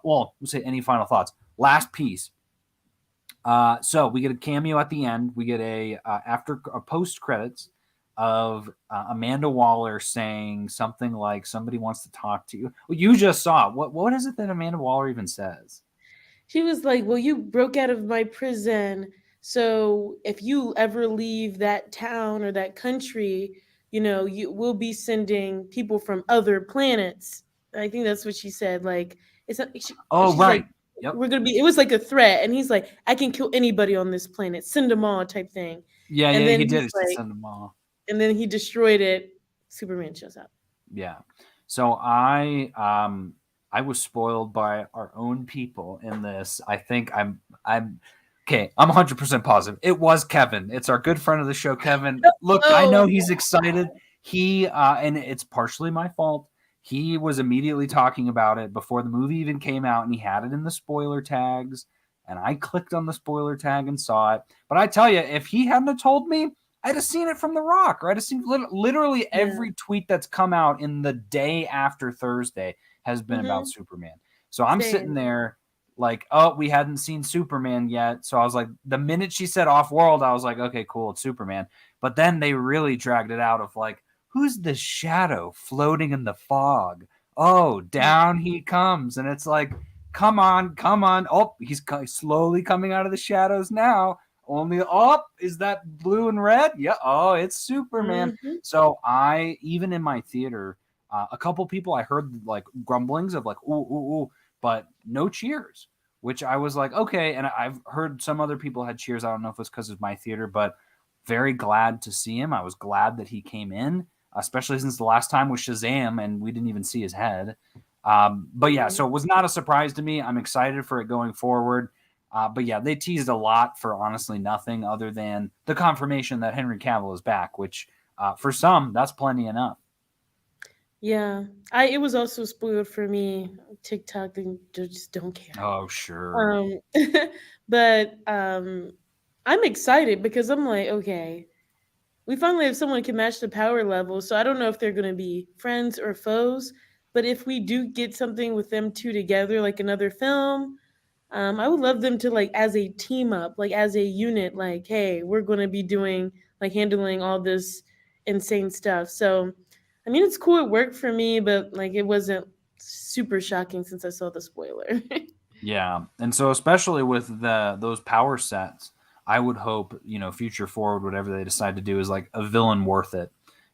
we'll say any final thoughts. Last piece. So we get a cameo at the end. We get after a post credits of Amanda Waller saying something like, "Somebody wants to talk to you." Well, you just saw it. What is it that Amanda Waller even says? She was like, "Well, you broke out of my prison, so if you ever leave that town or that country, you will be sending people from other planets." I think that's what she said. Like, it's not, Oh, she's like, right. Yep. "We're gonna be." It was like a threat, and he's like, "I can kill anybody on this planet. Send them all," type thing. Yeah, And yeah, then he did. he's He said like, send them all. and then he destroyed it. Superman shows up. Yeah. So I was spoiled by our own people in this. I think I'm okay. I'm 100% positive. It was Kevin. It's our good friend of the show, Kevin. Look, I Oh, know he's excited. He and it's partially my fault. He was immediately talking about it before the movie even came out, and he had it in the spoiler tags. And I clicked on the spoiler tag and saw it. But I tell you, if he hadn't have told me, I'd have seen it from The Rock, or I'd have seen literally yeah. every tweet that's come out in the day after Thursday has been about Hmm. Superman. So I'm sitting Same. there like, oh, we hadn't seen Superman yet. So I was like, the minute she said off world, I was like, okay, cool, it's Superman. But then they really dragged it out of like, who's the shadow floating in the fog oh, down he comes, and it's like, come on, come on. Oh, he's slowly coming out of the shadows now. Only up is that blue and red. Yeah. Oh, it's Superman. Mhm. So I even in my theater, a couple people I heard like grumblings of like ooh ooh ooh, but no cheers. Which I was like, okay. And I've heard some other people had cheers. I don't know if it's because of my theater, but very glad to see him. I was glad that he came in, especially since the last time was Shazam and we didn't even see his head. But yeah, Mhm. so it was not a surprise to me. I'm excited for it going forward. But yeah, they teased a lot for honestly nothing other than the confirmation that Henry Cavill is back, which for some, that's plenty enough. Yeah, I it was also spoiled for me. TikTok and just don't care. Oh, sure. Um, but I'm excited because I'm like, okay, we finally have someone who can match the power level. So I don't know if they're gonna be friends or foes, but if we do get something with them two together, like another film, I would love them to like as a team up, like as a unit, like, hey, we're gonna be doing like handling all this insane stuff. So I mean it's cool it worked for me, but like it wasn't super shocking since I saw the spoiler. Yeah, and so especially with those power sets, I would hope future forward whatever they decide to do is like a villain worth it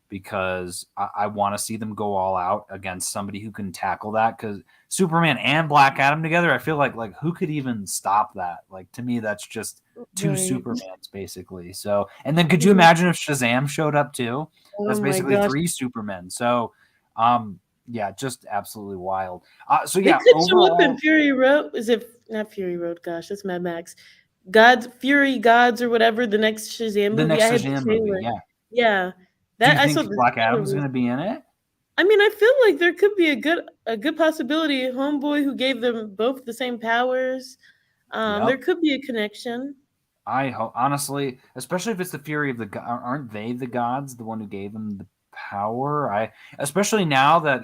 because I want to see them go all out against somebody who can tackle that. Because Superman and Black Adam together, I feel like who could even stop that? Like to me, that's just two Right. Supermans basically. So and then could you Mhm. imagine if Shazam showed up too? Oh That's my basically gosh. three Supermen. So yeah, just absolutely wild. So They yeah, could show up in overall Fury Road. Is it not Fury Road? Gosh, that's Mad Max. Gods, Fury Gods, or whatever. The next Shazam the movie. next I had the Shazam movie, trailer. yeah. Yeah, Do you that I saw think the Black trailer. Adam's going to be in it? I mean, I feel like there could be a good possibility. Homeboy who gave them both the same powers. There Yep. could be a connection. I hope honestly, especially if it's the Fury of the aren't they the gods, the one who gave them the power? I especially now that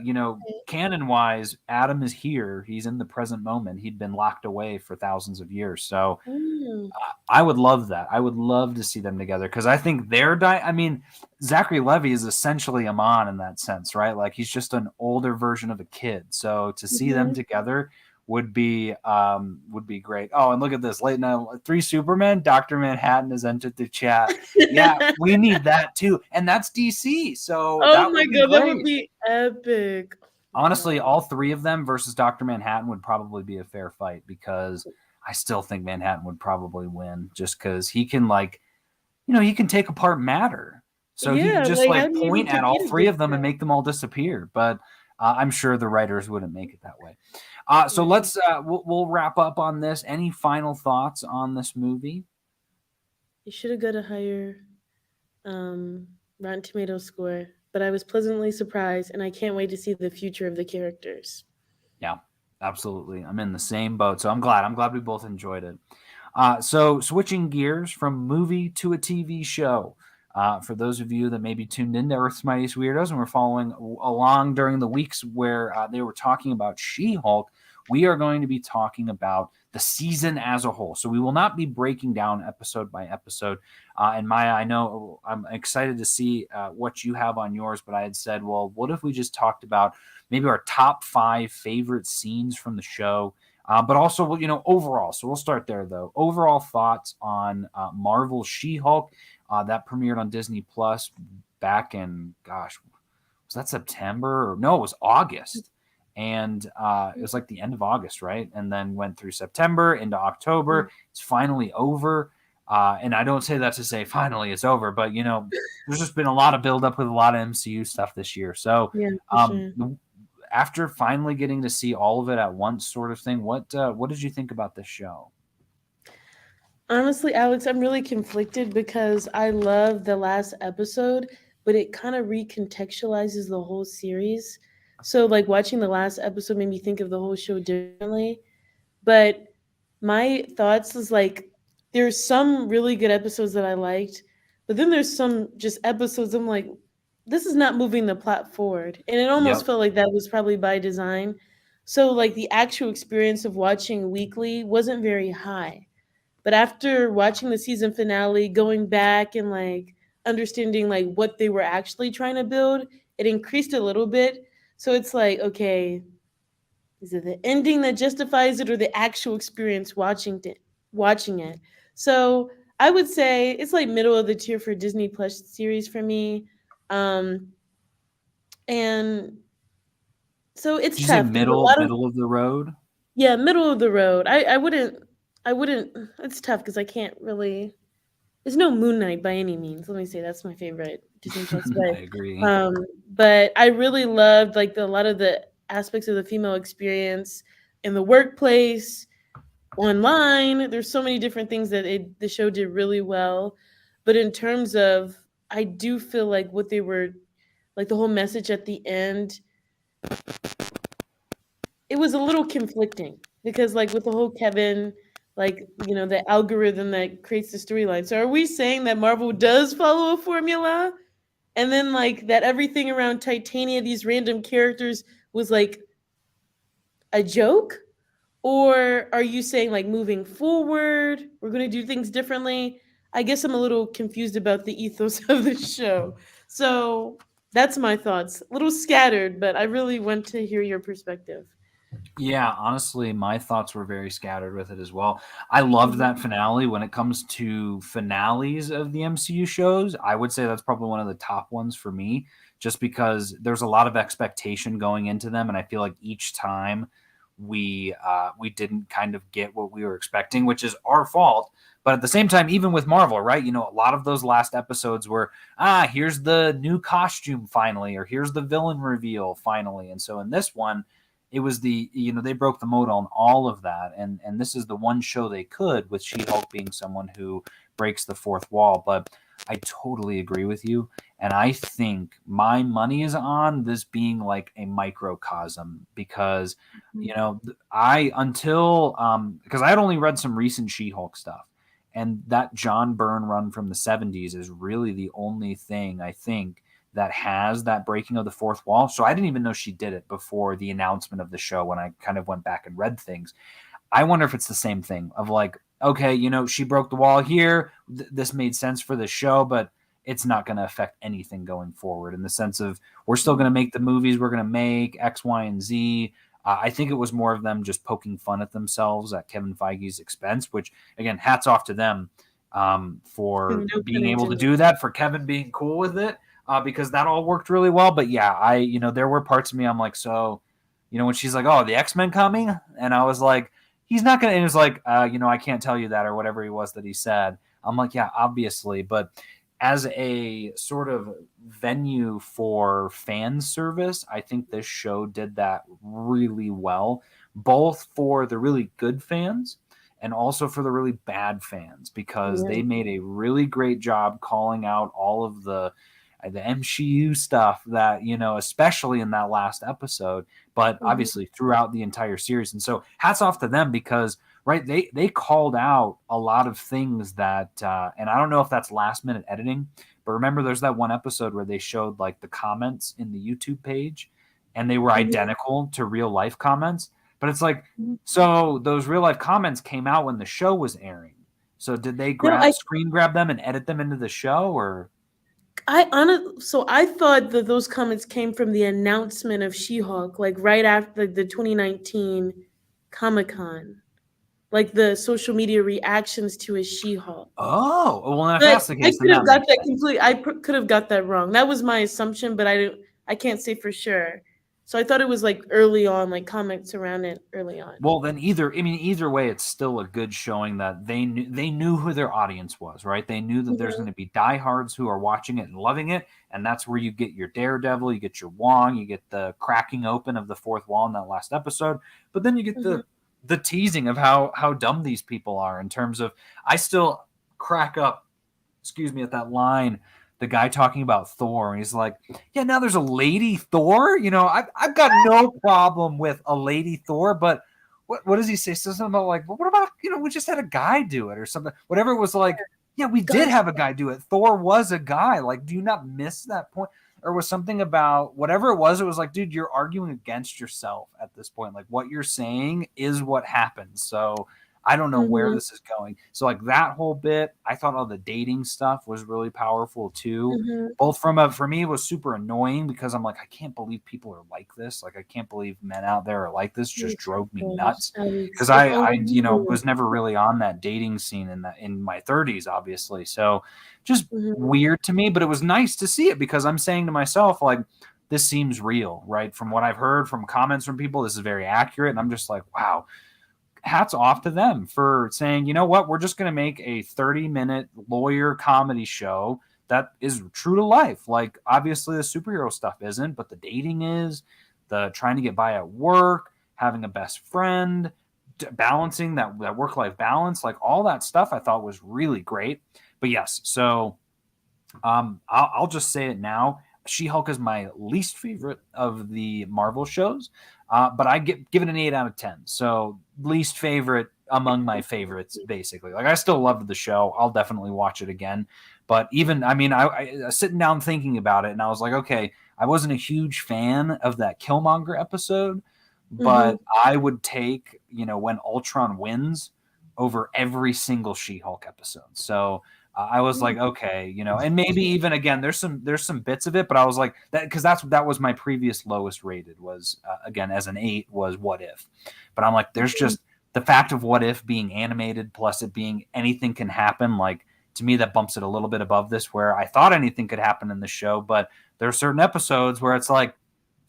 canon wise, Adam is here. He's in the present moment. He'd been locked away for thousands of years. So Mm, I would love that. I would love to see them together because I think I mean, Zachary Levi is essentially Amon in that sense, right? Like he's just an older version of a kid. So to see them mhm. together would be great. Oh, and look at this late night three Supermen. Doctor Manhattan has entered the chat. Yeah, we need that too, and that's DC. So Oh that my would be god, that would great. be epic. Oh my Honestly, god. all three of them versus Doctor Manhattan would probably be a fair fight because I still think Manhattan would probably win just because he can he can take apart matter. So he could Yeah, just like how like do you even point at all compete three against of them and that? make them all disappear. But I'm sure the writers wouldn't make it that way. So Right. let's we'll wrap up on this. Any final thoughts on this movie? You should have got a higher um, Rotten Tomato score, but I was pleasantly surprised, and I can't wait to see the future of the characters. Yeah, absolutely. I'm in the same boat. So I'm glad. I'm glad we both enjoyed it. So switching gears from movie to a TV show. For those of you that maybe tuned into Earth's Mightiest Weirdos and were following along during the weeks where they were talking about She-Hulk, we are going to be talking about the season as a whole. So we will not be breaking down episode by episode. And Maya, I know I'm excited to see what you have on yours, but I had said, well, what if we just talked about maybe our top 5 favorite scenes from the show? But also, overall. So we'll start there, though. Overall thoughts on Marvel She-Hulk that premiered on Disney Plus back in, gosh, was that September? Or, no, it was August. And it was like the end of August, right? And then went through September into October. It's finally over. And I don't say that to say finally it's over, but there's just been a lot of buildup with a lot of MCU stuff this year. So Yeah, for sure. um, after finally getting to see all of it at once, sort of thing, what did you think about this show? Honestly, Alex, I'm really conflicted because I love the last episode, but it kind of recontextualizes the whole series. So, like, watching the last episode made me think of the whole show differently. But my thoughts is like, there's some really good episodes that I liked, but then there's some just episodes I'm like, this is not moving the plot forward. And it almost Yep. felt like that was probably by design. So, like, the actual experience of watching weekly wasn't very high. But after watching the season finale, going back and like understanding like what they were actually trying to build, it increased a little bit. So it's like, okay, is it the ending that justifies it or the actual experience watching it? So I would say it's like middle of the tier for Disney Plus series for me. Um, and so it's Did you say tough. There's a lot of middle of the road? yeah, middle of the road. I wouldn't it's tough because I can't really there's no Moon Knight by any means. Let me say that's my favorite Disney Plus, I agree. um, but I really loved like a lot of the aspects of the female experience in the workplace, online. There's so many different things that the show did really well. But in terms of, I do feel like what they were, like the whole message at the end, it was a little conflicting because like with the whole Kevin, like the algorithm that creates the storyline. So are we saying that Marvel does follow a formula, and then like that everything around Titania, these random characters, was like a joke? Or are you saying like moving forward, we're going to do things differently? I guess I'm a little confused about the ethos of the show. So that's my thoughts. A little scattered, but I really want to hear your perspective. Yeah, honestly, my thoughts were very scattered with it as well. I loved Mhm. that finale. When it comes to finales of the MCU shows, I would say that's probably one of the top ones for me, just because there's a lot of expectation going into them, and I feel like each time we didn't kind of get what we were expecting, which is our fault. But at the same time, even with Marvel, right? A lot of those last episodes were, here's the new costume finally, or here's the villain reveal finally. And so in this one, it was they broke the mold on all of that, and this is the one show they could, with She-Hulk being someone who breaks the fourth wall. But I totally agree with you, and I think my money is on this being like a microcosm, because I until because I had only read some recent She-Hulk stuff, and that John Byrne run from the 70s is really the only thing I think that has that breaking of the fourth wall. So I didn't even know she did it before the announcement of the show, when I kind of went back and read things. I wonder if it's the same thing of like, okay, she broke the wall here. This made sense for the show, but it's not going to affect anything going forward, in the sense of we're still going to make the movies we're going to make, X, Y, and Z. I think it was more of them just poking fun at themselves at Kevin Feige's expense, which, again, hats off to them for No pun being able to intended. do that, for Kevin being cool with it, because that all worked really well. But yeah, there were parts of me, I'm like, so, when she's like, oh, the X-Men coming? And I was like, he's not going to, and it was like, I can't tell you that, or whatever he was that he said. I'm like, yeah, obviously. But as a sort of venue for fan service, I think this show did that really well, both for the really good fans and also for the really bad fans, because Yeah. they made a really great job calling out all of the MCU stuff that, especially in that last episode, but Mhm. obviously throughout the entire series. And so hats off to them, because right, they called out a lot of things that and I don't know if that's last minute editing, but remember there's that one episode where they showed like the comments in the YouTube page, and they were Mhm. identical to real life comments. But it's like, Mhm. so those real life comments came out when the show was airing. So did they No, I screen grab them and edit them into the show, or so I thought that those comments came from the announcement of She-Hulk, like right after the 2019 Comic-Con, like the social media reactions to his She-Hulk. oh, well, then if But that's the I case, then could that have got makes that sense. complete. Could have got that wrong. That was my assumption, but I can't say for sure. So I thought it was like early on, like comments around it early on. Well, then either way, it's still a good showing that they knew who their audience was, right? They knew that there's going Mhm. to be diehards who are watching it and loving it, and that's where you get your Daredevil, you get your Wong, you get the cracking open of the fourth wall in that last episode, but then you get Mhm. the teasing of how dumb these people are, in terms of, I still crack up, excuse me, at that line, the guy talking about Thor, and he's like, yeah, now there's a lady Thor. I've got no problem with a lady Thor, but what does he say? Something about like, well, what about, we just had a guy do it or something, whatever it was, like, yeah, we did Gotcha. have a guy do it. Thor was a guy. Like, do you not miss that point? Or was something about whatever it was like, dude, you're arguing against yourself at this point. Like, what you're saying is what happens. So I don't know where Mhm. this is going. So like that whole bit, I thought all the dating stuff was really powerful too. Mhm. Both for me it was super annoying because I'm like, I can't believe people are like this. Like I can't believe men out there are like this. It Oh just drove me gosh, nuts. Because Alex, if I only you knew. was never really on that dating scene in my 30s, obviously. So just Mhm. weird to me, but it was nice to see it because I'm saying to myself, like, this seems real, right? From what I've heard from comments from people, this is very accurate. And I'm just like, wow, hats off to them for saying, you know what, we're just going to make a 30-minute lawyer comedy show that is true to life. Like, obviously, the superhero stuff isn't, but the dating is, the trying to get by at work, having a best friend, balancing that work life balance, like all that stuff I thought was really great. But yes, so I'll just say it now. She-Hulk is my least favorite of the Marvel shows, but I give it an 8 out of 10. So least favorite among my favorites, basically. Like I still loved the show. I'll definitely watch it again. But even I mean, I sitting down thinking about it, and I was like, okay, I wasn't a huge fan of that Killmonger episode, but Mhm. I would take when Ultron wins over every single She-Hulk episode. So I was like, okay, and maybe even again, there's some bits of it, but I was like that because that was my previous lowest rated was again as an 8 was What If, but I'm like, there's Mhm. just the fact of What If being animated plus it being anything can happen, like to me that bumps it a little bit above this where I thought anything could happen in the show, but there are certain episodes where it's like,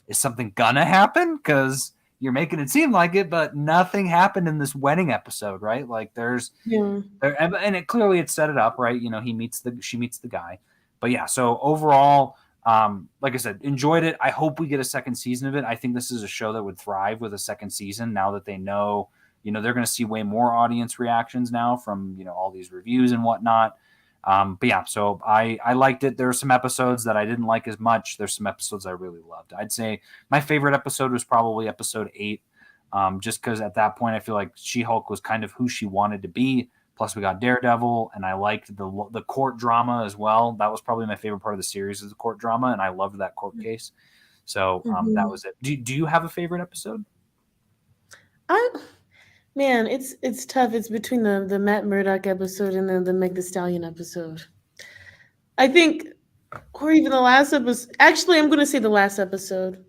is something gonna happen? Because you're making it seem like it, but nothing happened in this wedding episode, right? Like Yeah. and it clearly it set it up right. She meets the guy, but yeah. So overall, like I said, enjoyed it. I hope we get a second season of it. I think this is a show that would thrive with a second season now that they know, they're going to see way more audience reactions now from all these reviews and whatnot. But yeah, so I liked it. There were some episodes that I didn't like as much. There's some episodes I really loved. I'd say my favorite episode was probably episode 8. Just because at that point I feel like She-Hulk was kind of who she wanted to be. Plus, we got Daredevil, and I liked the court drama as well. That was probably my favorite part of the series is the court drama, and I loved that court case. So that Mhm. was it. Do you have a favorite episode? I Man, it's tough. It's between the Matt Murdock episode and the Meg The Stallion episode. I think, or even the last episode. Actually, I'm gonna say the last episode.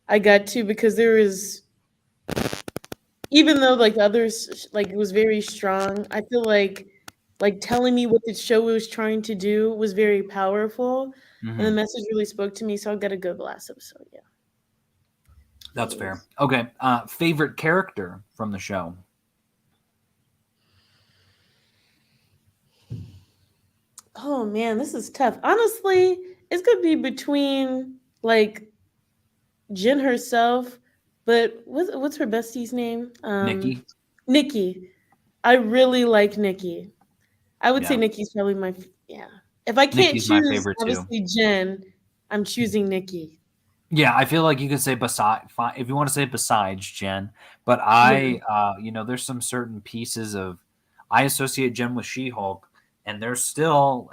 I got to because there is, even though like the others like it was very strong. I feel like telling me what the show was trying to do was very powerful, and the Mm-hmm. message really spoke to me. So I gotta go the last episode. Yeah, it That's fair. is. Okay. Favorite character from the show? Oh man, this is tough. Honestly, it's gonna be between like Jen herself, but what's her bestie's name? Nikki. Nikki. I really like Nikki. I would say Yeah. Nikki's probably yeah. If I can't Nikki's my choose, favorite too. obviously Jen, I'm choosing Nikki. Yeah, I feel like you could say beside if you want to say besides Jen, but Yeah. there's some certain pieces of I associate Jen with She-Hulk, and there's still,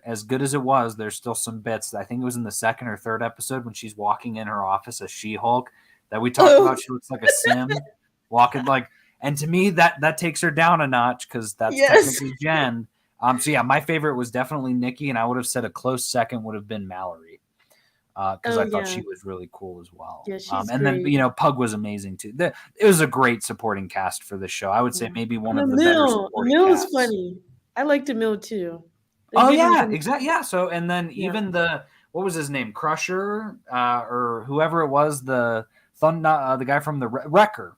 as good as it was, there's still some bits. I think it was in the second or third episode when she's walking in her office as She-Hulk that we talked Oh about. She looks like a sim walking like, and to me that takes her down a notch because that's yes. technically Jen. So yeah, my favorite was definitely Nikki, and I would have said a close second would have been Mallory because Oh I thought yeah. she was really cool as well. Yeah, she's And then great. Pug was amazing too. It was a great supporting cast for this show. I would say Yeah. maybe one And of the better supporting Emil is casts. funny. I liked Emil too. They Oh gave him yeah, some. exactly. Yeah. So and then Yeah. even the what was his name, Crusher or whoever it was, the guy from the Wrecker,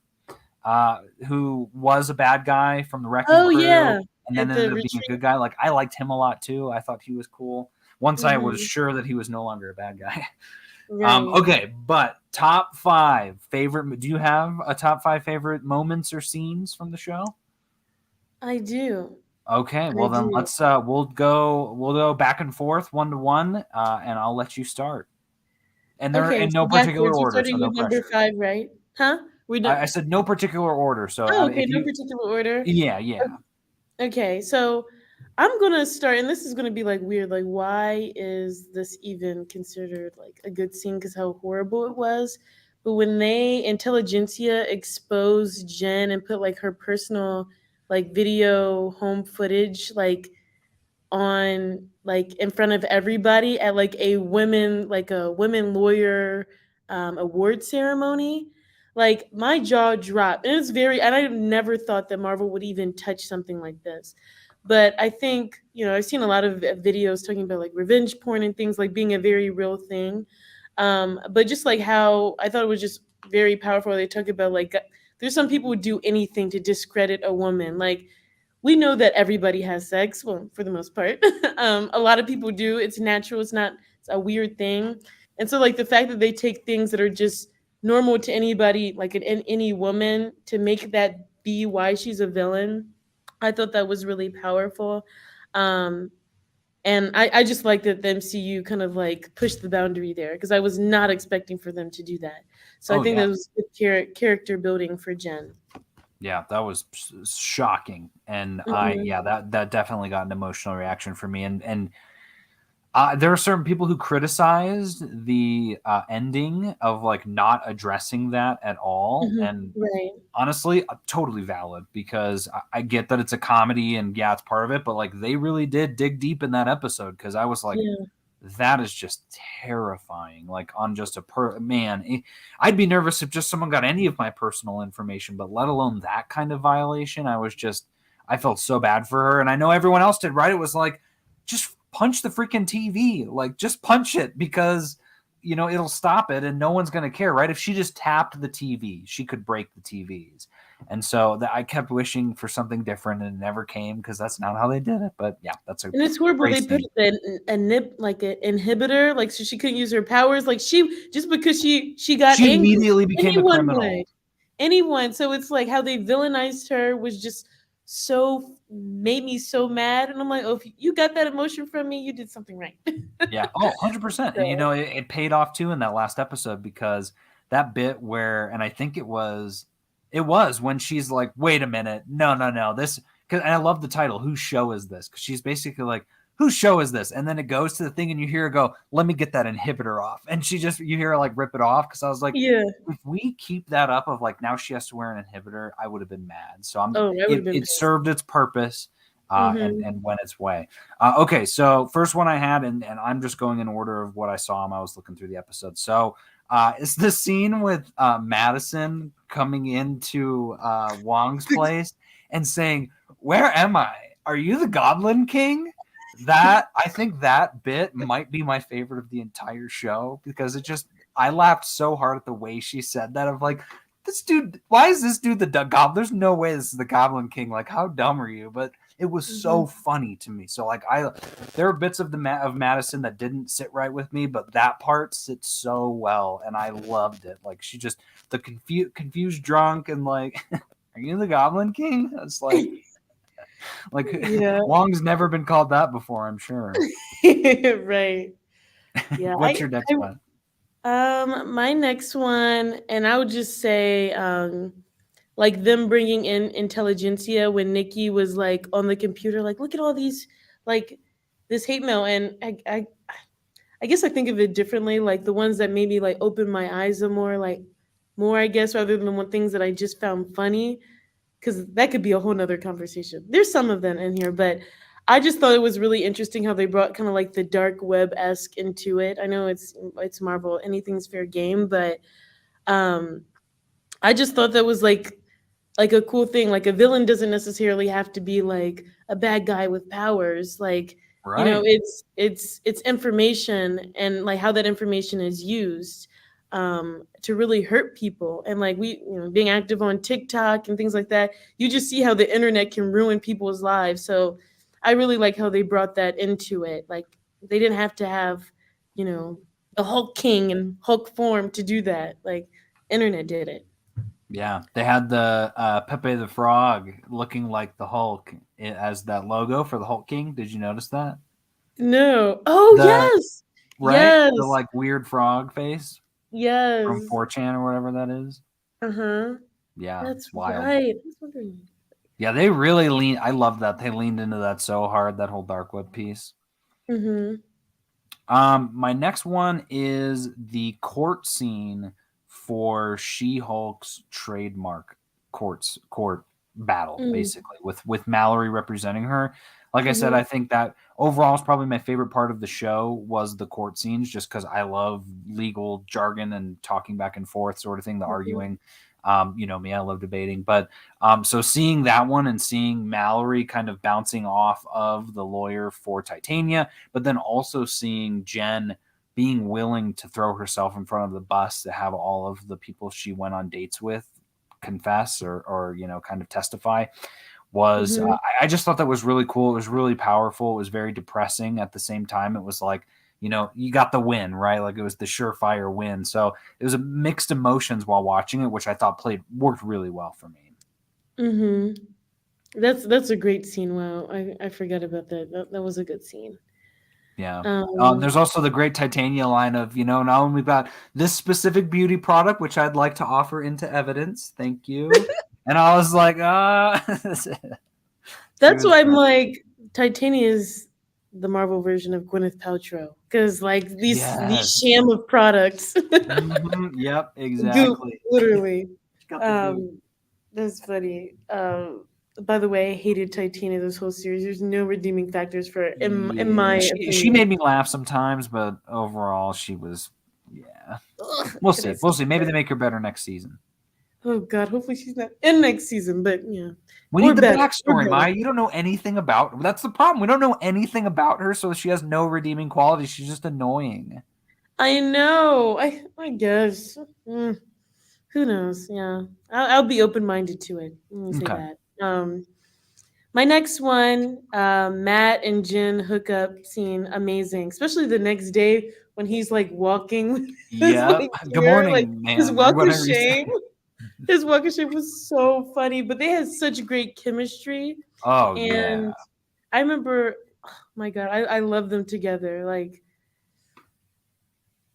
who was a bad guy from the Wrecking Oh Crew yeah. and then At the ended up being a retreat. good guy. Like I liked him a lot too. I thought he was cool. Once I was Hmm. sure that he was no longer a bad guy. Right. Okay, but top 5 favorite. Do you have a top 5 favorite moments or scenes from the show? I do. Okay, I well then do. let's we'll go back and forth 1 to 1, and I'll let you start. And they're Okay, in so no particular backwards. We're order, so starting no with number pressure. 5, right? Huh? We I, don't. I said no particular order, so Oh, okay. if No you, particular order. yeah, yeah, Okay, so I'm gonna start, and this is gonna be like weird. Like, why is this even considered like a good scene? Because how horrible it was. but when they Intelligentsia exposed Jen and put like her personal like video home footage like on like in front of everybody at like a women lawyer award ceremony, like my jaw dropped. And it's very, and I never thought that Marvel would even touch something like this. But I think, I've seen a lot of videos talking about like revenge porn and things like being a very real thing. But just like how I thought it was just very powerful. They talk about like there's some people who do anything to discredit a woman. Like we know that everybody has sex, well, for the most part. A lot of people do. It's natural. It's a weird thing. And so, like, the fact that they take things that are just normal to anybody, like any woman, to make that be why she's a villain, I thought that was really powerful. Um, and I just like that the MCU kind of like pushed the boundary there because I was not expecting for them to do that. So I Oh think yeah. that was good character building for Jen. Yeah, that was shocking, and Mhm. that definitely got an emotional reaction for me. And there are certain people who criticized the ending of like not addressing that at all, Mhm. and Right. honestly, totally valid because I get that it's a comedy and yeah, it's part of it, but like they really did dig deep in that episode because I was like, Yeah. that is just terrifying. Like on just a man, I'd be nervous if just someone got any of my personal information, but let alone that kind of violation. I felt so bad for her, and I know everyone else did. Right? It was like, just punch the freaking TV, like just punch it because it'll stop it, and no one's gonna care, right? If she just tapped the TV, she could break the TVs. And so I kept wishing for something different, and it never came because that's not how they did it. But yeah, that's a And it's horrible. great They put scene. a nip like an inhibitor, like so she couldn't use her powers. Like she just because she got She angry. immediately became a Anyone would. criminal. Anyone. So it's like how they villainized her was just so made me so mad. And I'm like, oh, if you got that emotion from me, you did something right. Yeah. Oh, 100%. And So it paid off too in that last episode because that bit where, and I think it was when she's like, wait a minute. No, no, no. And I love the title. Whose show is this? Because she's basically like, whose show is this? And then it goes to the thing and you hear her go, let me get that inhibitor off. And you hear her like rip it off. Cause I was like, yeah. if we keep that up of like, now she has to wear an inhibitor, I would have been mad. So Oh, I would have been it pissed. served its purpose. And Hmm. went its way. Okay, so first one I had, and I'm just going in order of what I saw when I was looking through the episode. So it's the scene with Madison coming into Wong's place and saying, "Where am I? Are you the Goblin King?" I think that bit might be my favorite of the entire show because I laughed so hard at the way she said that. Of like, this dude, why is this dude the Goblin? There's no way this is the Goblin King. Like, how dumb are you? But it was Hmm. so funny to me. So like there are bits of of Madison that didn't sit right with me, but that part sits so well, and I loved it. Like she just the confused drunk and like, are you the Goblin King? It's like Yeah. Wong's never been called that before, I'm sure. Right. Yeah. What's your next one? My next one, and I would just say, like them bringing in Intelligentsia when Nikki was like on the computer, like, look at all these, like, this hate mail, and I guess I think of it differently, like the ones that maybe like open my eyes more, I guess, rather than the one things that I just found funny because that could be a whole nother conversation. There's some of them in here, but I just thought it was really interesting how they brought kind of like the dark web esque into it. I know it's Marvel, anything's fair game, but um, I just thought that was like a cool thing. Like a villain doesn't necessarily have to be like a bad guy with powers. Like Right. it's information and like how that information is used to really hurt people. And like being active on TikTok and things like that, you just see how the internet can ruin people's lives. So I really like how they brought that into it. Like they didn't have to have you know the Hulk King and Hulk form to do that. Like internet did it. Yeah, they had the Pepe the Frog looking like the Hulk as that logo for the Hulk King. Did you notice that? No. Oh, The yes. right, the Yes. like weird frog face from Yes. 4chan or whatever that is. Uh-huh. Yeah, That's it's wild. right. I was wondering. Yeah, they really lean. I love that they leaned into that so hard. That whole dark web piece. Mhm. My next one is the court scene for She-Hulk's trademark court battle, Mm. basically, with Mallory representing her. Like I said, Mhm. I think that overall is probably my favorite part of the show was the court scenes, just because I love legal jargon and talking back and forth sort of thing, the Mhm. arguing. You know me, I love debating. But so seeing that one and seeing Mallory kind of bouncing off of the lawyer for Titania, but then also seeing Jen being willing to throw herself in front of the bus to have all of the people she went on dates with confess or you know, kind of testify was Mhm. I just thought that was really cool. It was really powerful. It was very depressing at the same time. It was like, you know, you got the win, right? Like it was the surefire win. So it was a mixed emotions while watching it, which I thought worked really well for me. Mhm. That's a great scene. Wow, I forgot about that. That was a good scene. Yeah. Um. There's also the great Titania line of, you know, not only about this specific beauty product, which I'd like to offer into evidence. Thank you. And I was like, she That's was why I'm great. like Titania is the Marvel version of Gwyneth Paltrow because like these Yes. sham of products, Yep, goop exactly. literally. She got the goo. Um, that's funny. By the way, I hated Titania this whole series. There's no redeeming factors for her in my Yeah, she opinion. made me laugh sometimes, but overall, she was, yeah. Ugh, We'll can I see. We'll see. stand Maybe her? they make her better next season. Oh God, hopefully she's not in next season. But yeah, We or need the better, or backstory, better. Maya. You don't know anything about. That's the problem. We don't know anything about her, so she has no redeeming quality. She's just annoying. I know. I guess. Mm. Who knows? Yeah, I'll be open minded to it. Let me say Okay. that. My next one, Matt and Jen hookup scene, amazing. Especially the next day when he's like walking with his Yep. like Good hair, like morning, his ma'am, or walk of whatever you say. shame. His walk of shame was so funny, but they had such great chemistry. Oh yeah. And I remember, oh my God, I love them together. Like,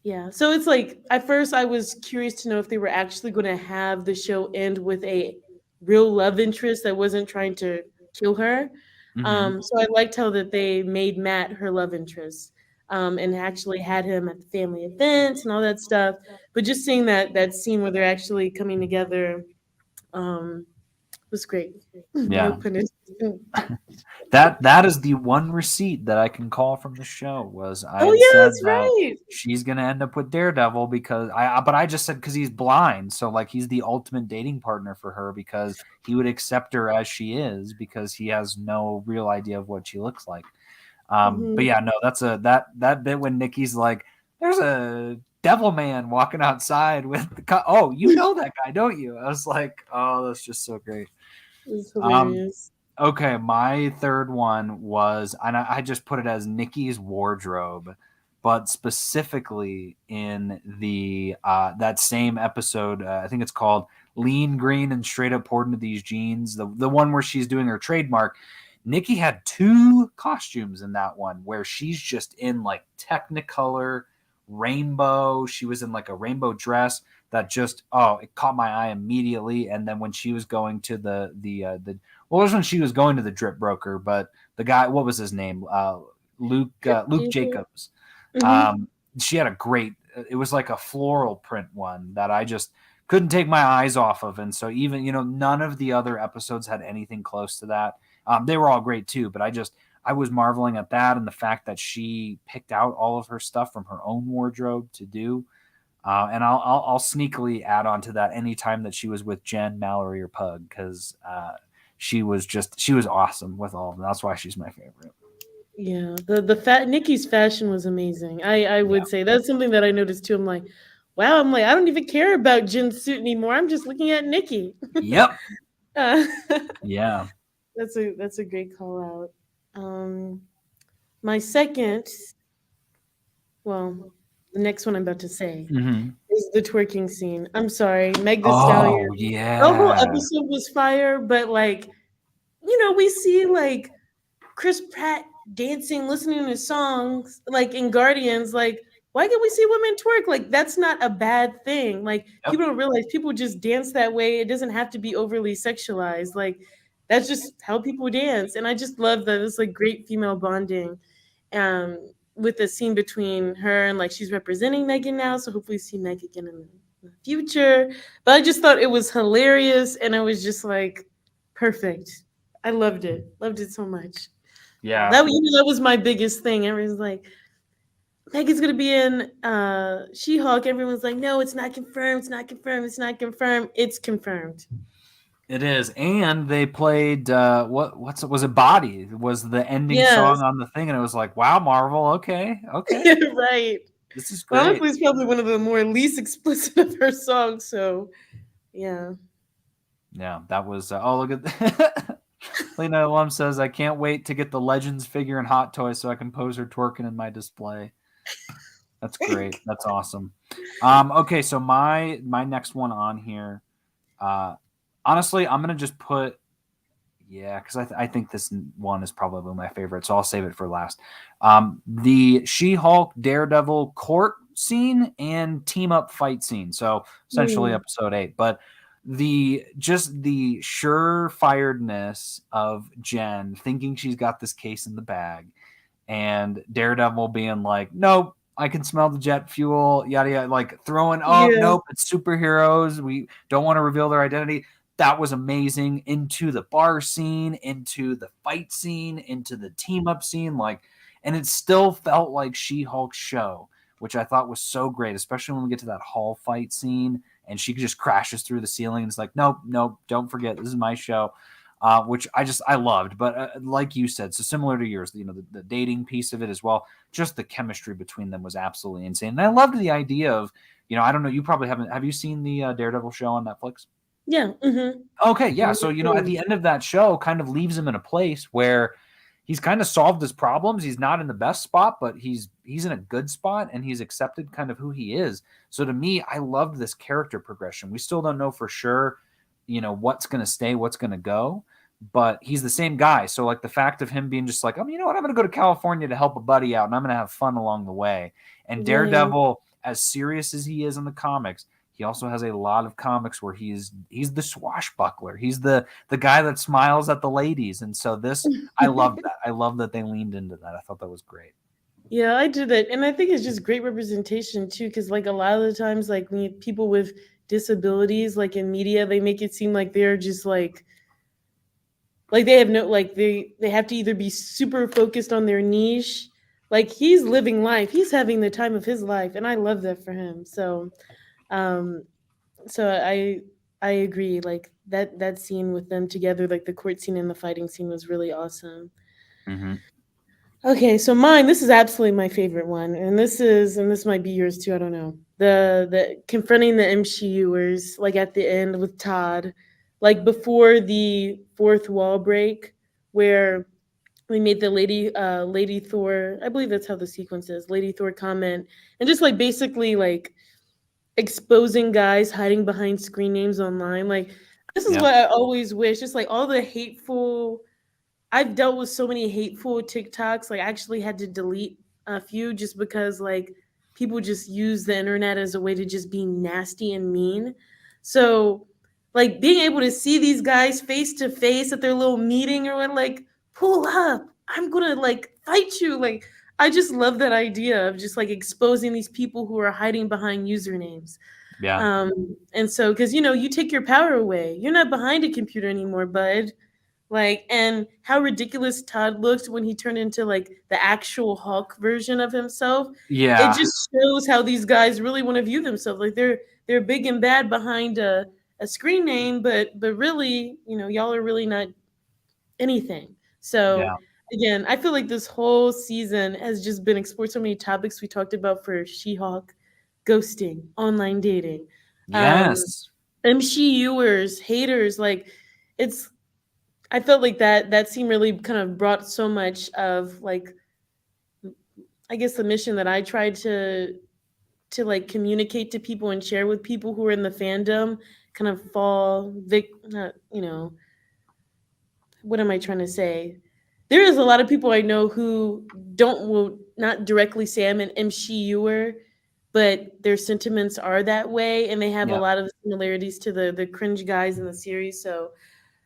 yeah. So it's like at first I was curious to know if they were actually going to have the show end with a real love interest that wasn't trying to kill her. Hmm. So I liked how that they made Matt her love interest, and actually had him at the family events and all that stuff. But just seeing that scene where they're actually coming together, um, was great. No Yeah. pun intended. That is the one receipt that I can call from the show was I Oh had yeah, said that's that right. she's gonna end up with Daredevil because but I just said because he's blind, so like he's the ultimate dating partner for her because he would accept her as she is because he has no real idea of what she looks like. But Hmm. yeah, no, that's that bit when Nikki's like, "There's a devil man walking outside with oh, you know that guy, don't you?" I was like, "Oh, that's just so great." It's Um, hilarious. Okay, my third one was, and I just put it as Nikki's wardrobe, but specifically in the that same episode, I think it's called "Lean, Green, and Straight Up Poured into These Jeans," the one where she's doing her trademark. Nikki had two costumes in that one where she's just in like Technicolor rainbow. She was in like a rainbow dress that just it caught my eye immediately. And then when she was going to the well, it was when she was going to the drip broker, but the guy, what was his name? Luke Jacobs. Mm-hmm. Um, she had a great. It was like a floral print one that I just couldn't take my eyes off of, and so even none of the other episodes had anything close to that. They were all great too, but I was marveling at that and the fact that she picked out all of her stuff from her own wardrobe to do. And I'll sneakily add on to that anytime that she was with Jen, Mallory, or Pug because she was awesome with all of them. That's why she's my favorite. Yeah, the fat Nikki's fashion was amazing. I Yeah. would say that's something that I noticed too. I'm like, wow. I'm like, I don't even care about Jen's suit anymore. I'm just looking at Nikki. Yep. uh, Yeah. that's a great call out. My second, well, the next one I'm about to say Hmm. is the twerking scene. I'm sorry, Meg The Stallion. Oh The whole yeah. episode was fire, but like, we see like Chris Pratt dancing, listening to songs, like in Guardians, like, why can't we see women twerk? Like, that's not a bad thing. Like, Yep. people don't realize people just dance that way. It doesn't have to be overly sexualized. Like, that's just how people dance. And I just love that it's like great female bonding. With the scene between her and like she's representing Megan now. So hopefully see Meg again in the future. But I just thought it was hilarious, and I was just like, perfect. I loved it so much. Yeah. That was my biggest thing. Everyone's like, Megan's gonna be in She-Hulk. Everyone's like, no, it's not confirmed. It's not confirmed. It's not confirmed. It's confirmed. It is, and they played what's it was it Body was the ending Yes, song on the thing, and it was like, wow, Marvel, okay, right. this is Well, great. honestly, it's probably one of the more least explicit of her songs. So, yeah. Yeah, that was oh, look at that. Lena Alum says, I can't wait to get the Legends figure and Hot Toys so I can pose her twerking in my display. That's great. That's awesome. Okay, so my next one on here, honestly, I'm gonna just put because I think this one is probably my favorite, so I'll save it for last. The She-Hulk Daredevil court scene and team up fight scene. So essentially Mm, episode 8, but the surefiredness of Jen thinking she's got this case in the bag, and Daredevil being like, nope, I can smell the jet fuel, yada yada, like throwing up, yeah. nope, it's superheroes. We don't want to reveal their identity. That was amazing. Into the bar scene, into the fight scene, into the team up scene, like, and it still felt like She-Hulk's show, which I thought was so great, especially when we get to that hall fight scene and she just crashes through the ceiling and it's like, nope, nope, don't forget, this is my show. Which I loved, but like you said, so similar to yours, the dating piece of it as well. Just the chemistry between them was absolutely insane, and I loved the idea of, I don't know, you probably haven't. Have you seen the Daredevil show on Netflix? Yeah. Mm-hmm. Okay, yeah. So at the end of that show, kind of leaves him in a place where he's kind of solved his problems. He's not in the best spot, but he's in a good spot, and he's accepted kind of who he is. So to me, I loved this character progression. We still don't know for sure, what's going to stay, what's going to go, but he's the same guy. So like the fact of him being just like, you know what, I'm going to go to California to help a buddy out, and I'm going to have fun along the way. And Right. Daredevil, as serious as he is in the comics, he also has a lot of comics where he's the swashbuckler. He's the guy that smiles at the ladies. And so I love that. I love that they leaned into that. I thought that was great. Yeah, I do that, and I think it's just great representation too. Because like a lot of the times, like when people with disabilities, like in media, they make it seem like they're just like they have no like they have to either be super focused on their niche. Like he's living life, he's having the time of his life, and I love that for him. Um, so I agree. Like that scene with them together, like the court scene and the fighting scene, was really awesome. Mm-hmm. Okay, so mine, this is absolutely my favorite one, and this might be yours too. I don't know. The confronting the MCUers, like at the end with Todd, like before the fourth wall break, where we made the Lady Thor. I believe that's how the sequence is. Lady Thor comment, and just like basically like exposing guys hiding behind screen names online. Like this is Yeah. what I always wish. Just like all the hateful. I've dealt with so many hateful TikToks. Like I actually had to delete a few just because like people just use the internet as a way to just be nasty and mean. So like being able to see these guys face to face at their little meeting or when like pull up, I'm gonna like fight you. Like I just love that idea of just like exposing these people who are hiding behind usernames. Yeah. And so because you take your power away. You're not behind a computer anymore, bud. Like, and how ridiculous Todd looked when he turned into like the actual Hulk version of himself. It Yeah. just shows how these guys really want to view themselves. Like they're big and bad behind a screen name, but really, y'all are really not anything. So Yeah. again, I feel like this whole season has just been explored so many topics we talked about for She-Hulk, ghosting, online dating, um, Yes. MCUers, haters, like it's I felt like that scene really kind of brought so much of like I guess the mission that I tried to like communicate to people and share with people who are in the fandom kind of not, what am I trying to say? There is a lot of people I know who will not directly say I'm an MCUer, but their sentiments are that way and they have a Yeah. lot of similarities to the cringe guys in the series. So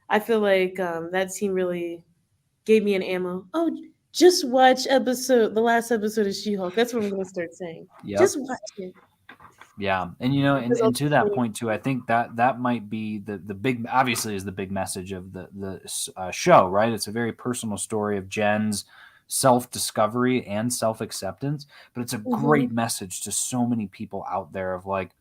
I feel like that scene really gave me an ammo. Oh, just watch the last episode of She-Hulk. That's what I'm gonna start saying. Yep. Just watch it. Yeah, and you know, Because and to that ultimately- point too, I think that might be the big, obviously, is the big message of the show, right? It's a very personal story of Jen's self discovery and self acceptance, but it's a great Mhm. message to so many people out there of like,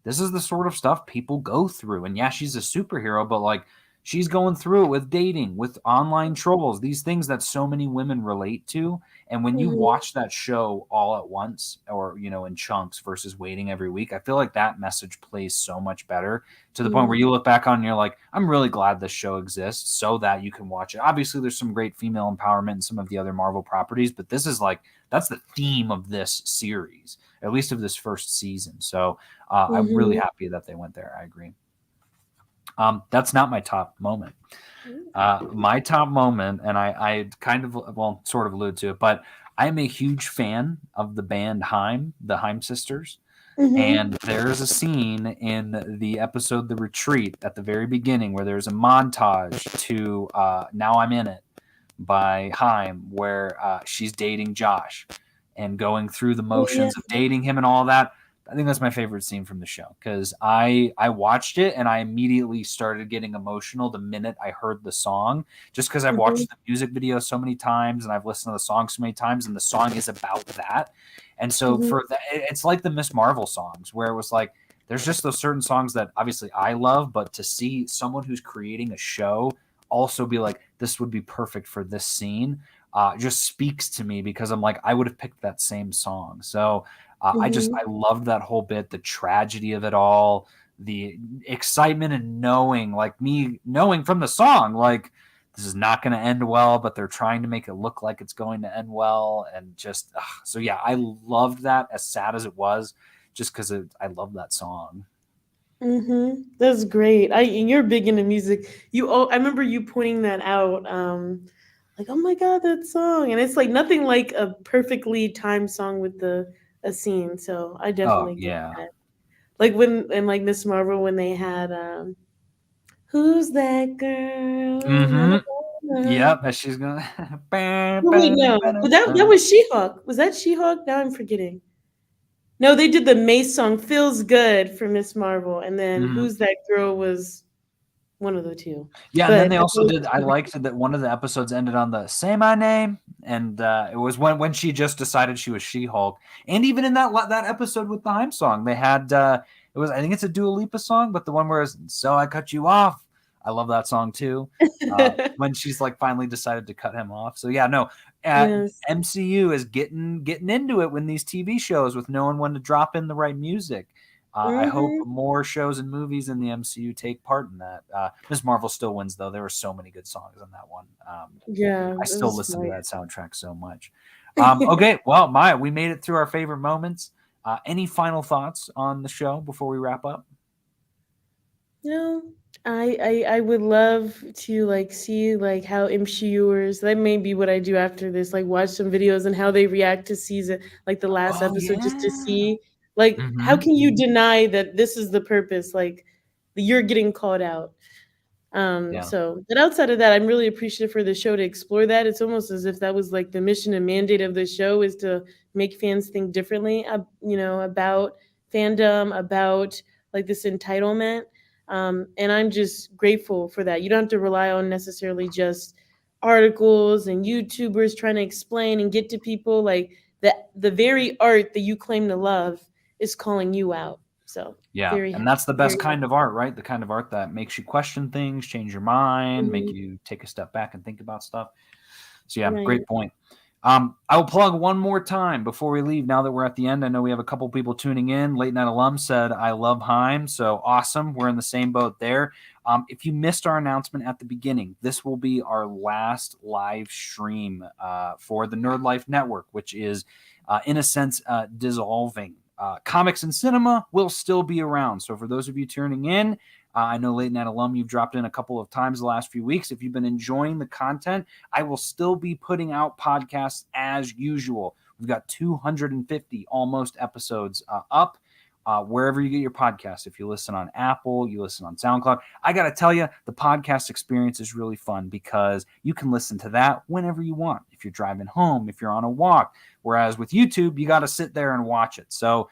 this is the sort of stuff people go through. And yeah, she's a superhero, but like she's going through it with dating, with online trolls, these things that so many women relate to. And when you Mhm. watch that show all at once or, you know, in chunks versus waiting every week, I feel like that message plays so much better to the point where Mhm. you look back on and you're like, I'm really glad this show exists so that you can watch it. Obviously, there's some great female empowerment in some of the other Marvel properties, but this is like, that's the theme of this series, at least of this first season. So I'm really Mhm. happy that they went there. I agree. That's not my top moment. My top moment, and I kind of, well, sort of allude to it, but I'm a huge fan of the band Haim, the Haim sisters. And Mhm. there's a scene in the episode The Retreat at the very beginning where there's a montage to Now I'm In It by Haim, where she's dating Josh and going through the Oh yeah. motions of dating him and all that. I think that's my favorite scene from the show because I watched it and I immediately started getting emotional the minute I heard the song, just because I've Mhm. watched the music video so many times and I've listened to the song so many times, and the song is about that. And so Mhm. for that, it's like the Miss Marvel songs where it was like there's just those certain songs that obviously I love, but to see someone who's creating a show also be like, this would be perfect for this scene, just speaks to me because I'm like, I would have picked that same song. So I Mhm. loved that whole bit, the tragedy of it all, the excitement and knowing, like me knowing from the song, like this is not going to end well, but they're trying to make it look like it's going to end well, and just so yeah, I loved that as sad as it was, just because I love that song. Mhm. That's great. And you're big into music. I remember you pointing that out. Like, oh my god, that song. And it's like nothing like a perfectly timed song with the a scene. So I Oh definitely get yeah. that. Like when and like Miss Marvel when they had Who's that girl? Na, Mm-hmm. na, na. Yep, and she's gonna. Oh wait, no. But that was She-Hulk. Was that She-Hulk? Now I'm forgetting. No, they did the Mace song "Feels Good" for Miss Marvel, and then Mhm. "Who's That Girl" was one of the two. Yeah, and then But they I also know did. I liked that one of the episodes ended on the "Say My Name," and it was when she just decided she was She-Hulk. And even in that episode with the Haim song, they had it was, I think it's a Dua Lipa song, but the one where it's "So I Cut You Off." I love that song too. When she's like finally decided to cut him off. So yeah, no, yes. MCU is getting into it when these TV shows with knowing when to drop in the right music. I hope Mhm. more shows and movies in the MCU take part in that. Ms. Marvel still wins, though. There were so many good songs on that one. Yeah, I it still was listen to fire. that soundtrack so much. Okay, well, Maya, we made it through our favorite moments. Any final thoughts on the show before we wrap up? No, I would love to like see like how MCUers. That may be what I do after this. Like watch some videos and how they react to season like the last Oh episode, just to yeah. see like how Mm-hmm. can you deny that this is the purpose? Like you're getting called out. Yeah. So, but outside of that, I'm really appreciative for the show to explore that. It's almost as if that was like the mission and mandate of the show is to make fans think differently, about fandom, about like this entitlement. And I'm just grateful for that. You don't have to rely on necessarily just articles and YouTubers trying to explain and get to people. Like the very art that you claim to love is calling you out. So Yeah, very, and that's the very best kind of art, right? The kind of art that makes you question things, change your mind, make happy. you take a step back and think about stuff. So yeah, Right. great point. I will plug one more time before we leave. Now that we're at the end, I know we have a couple people tuning in. Late Night Alum said, "I love Haim," so awesome. We're in the same boat there. If you missed our announcement at the beginning, this will be our last live stream for the Nerd Life Network, which is, in a sense, dissolving. Comics and cinema will still be around. So for those of you tuning in, I know Late Night Alum, you've dropped in a couple of times the last few weeks. If you've been enjoying the content, I will still be putting out podcasts as usual. We've got 250 almost episodes up. wherever you get your podcasts. If you listen on Apple, you listen on SoundCloud. I got to tell you, the podcast experience is really fun because you can listen to that whenever you want. If you're driving home, if you're on a walk. Whereas with YouTube, you got to sit there and watch it. So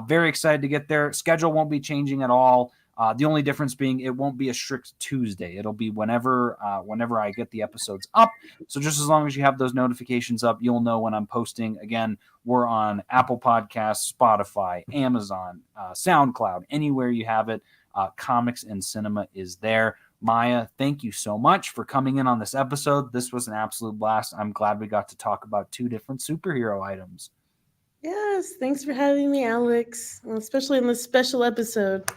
very excited to get there. Schedule won't be changing at all. The only difference being it won't be a strict Tuesday. It'll be whenever I get the episodes up. So just as long as you have those notifications up, you'll know when I'm posting. Again, we're on Apple Podcasts, Spotify, Amazon, SoundCloud, anywhere you have it. Comics and Cinema is there. Maya, thank you so much for coming in on this episode. This was an absolute blast. I'm glad we got to talk about 2 different superhero items. Yes, thanks for having me, Alex, especially in this special episode.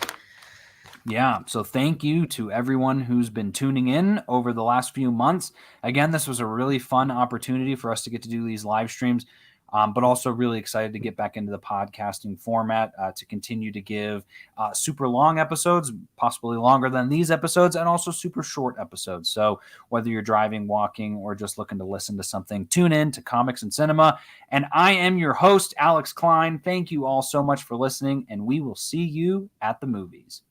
Yeah, so thank you to everyone who's been tuning in over the last few months. Again, this was a really fun opportunity for us to get to do these live streams, but also really excited to get back into the podcasting format to continue to give super long episodes, possibly longer than these episodes, and also super short episodes. So whether you're driving, walking, or just looking to listen to something, tune in to Comics and Cinema. And I am your host, Alex Klein. Thank you all so much for listening, and we will see you at the movies.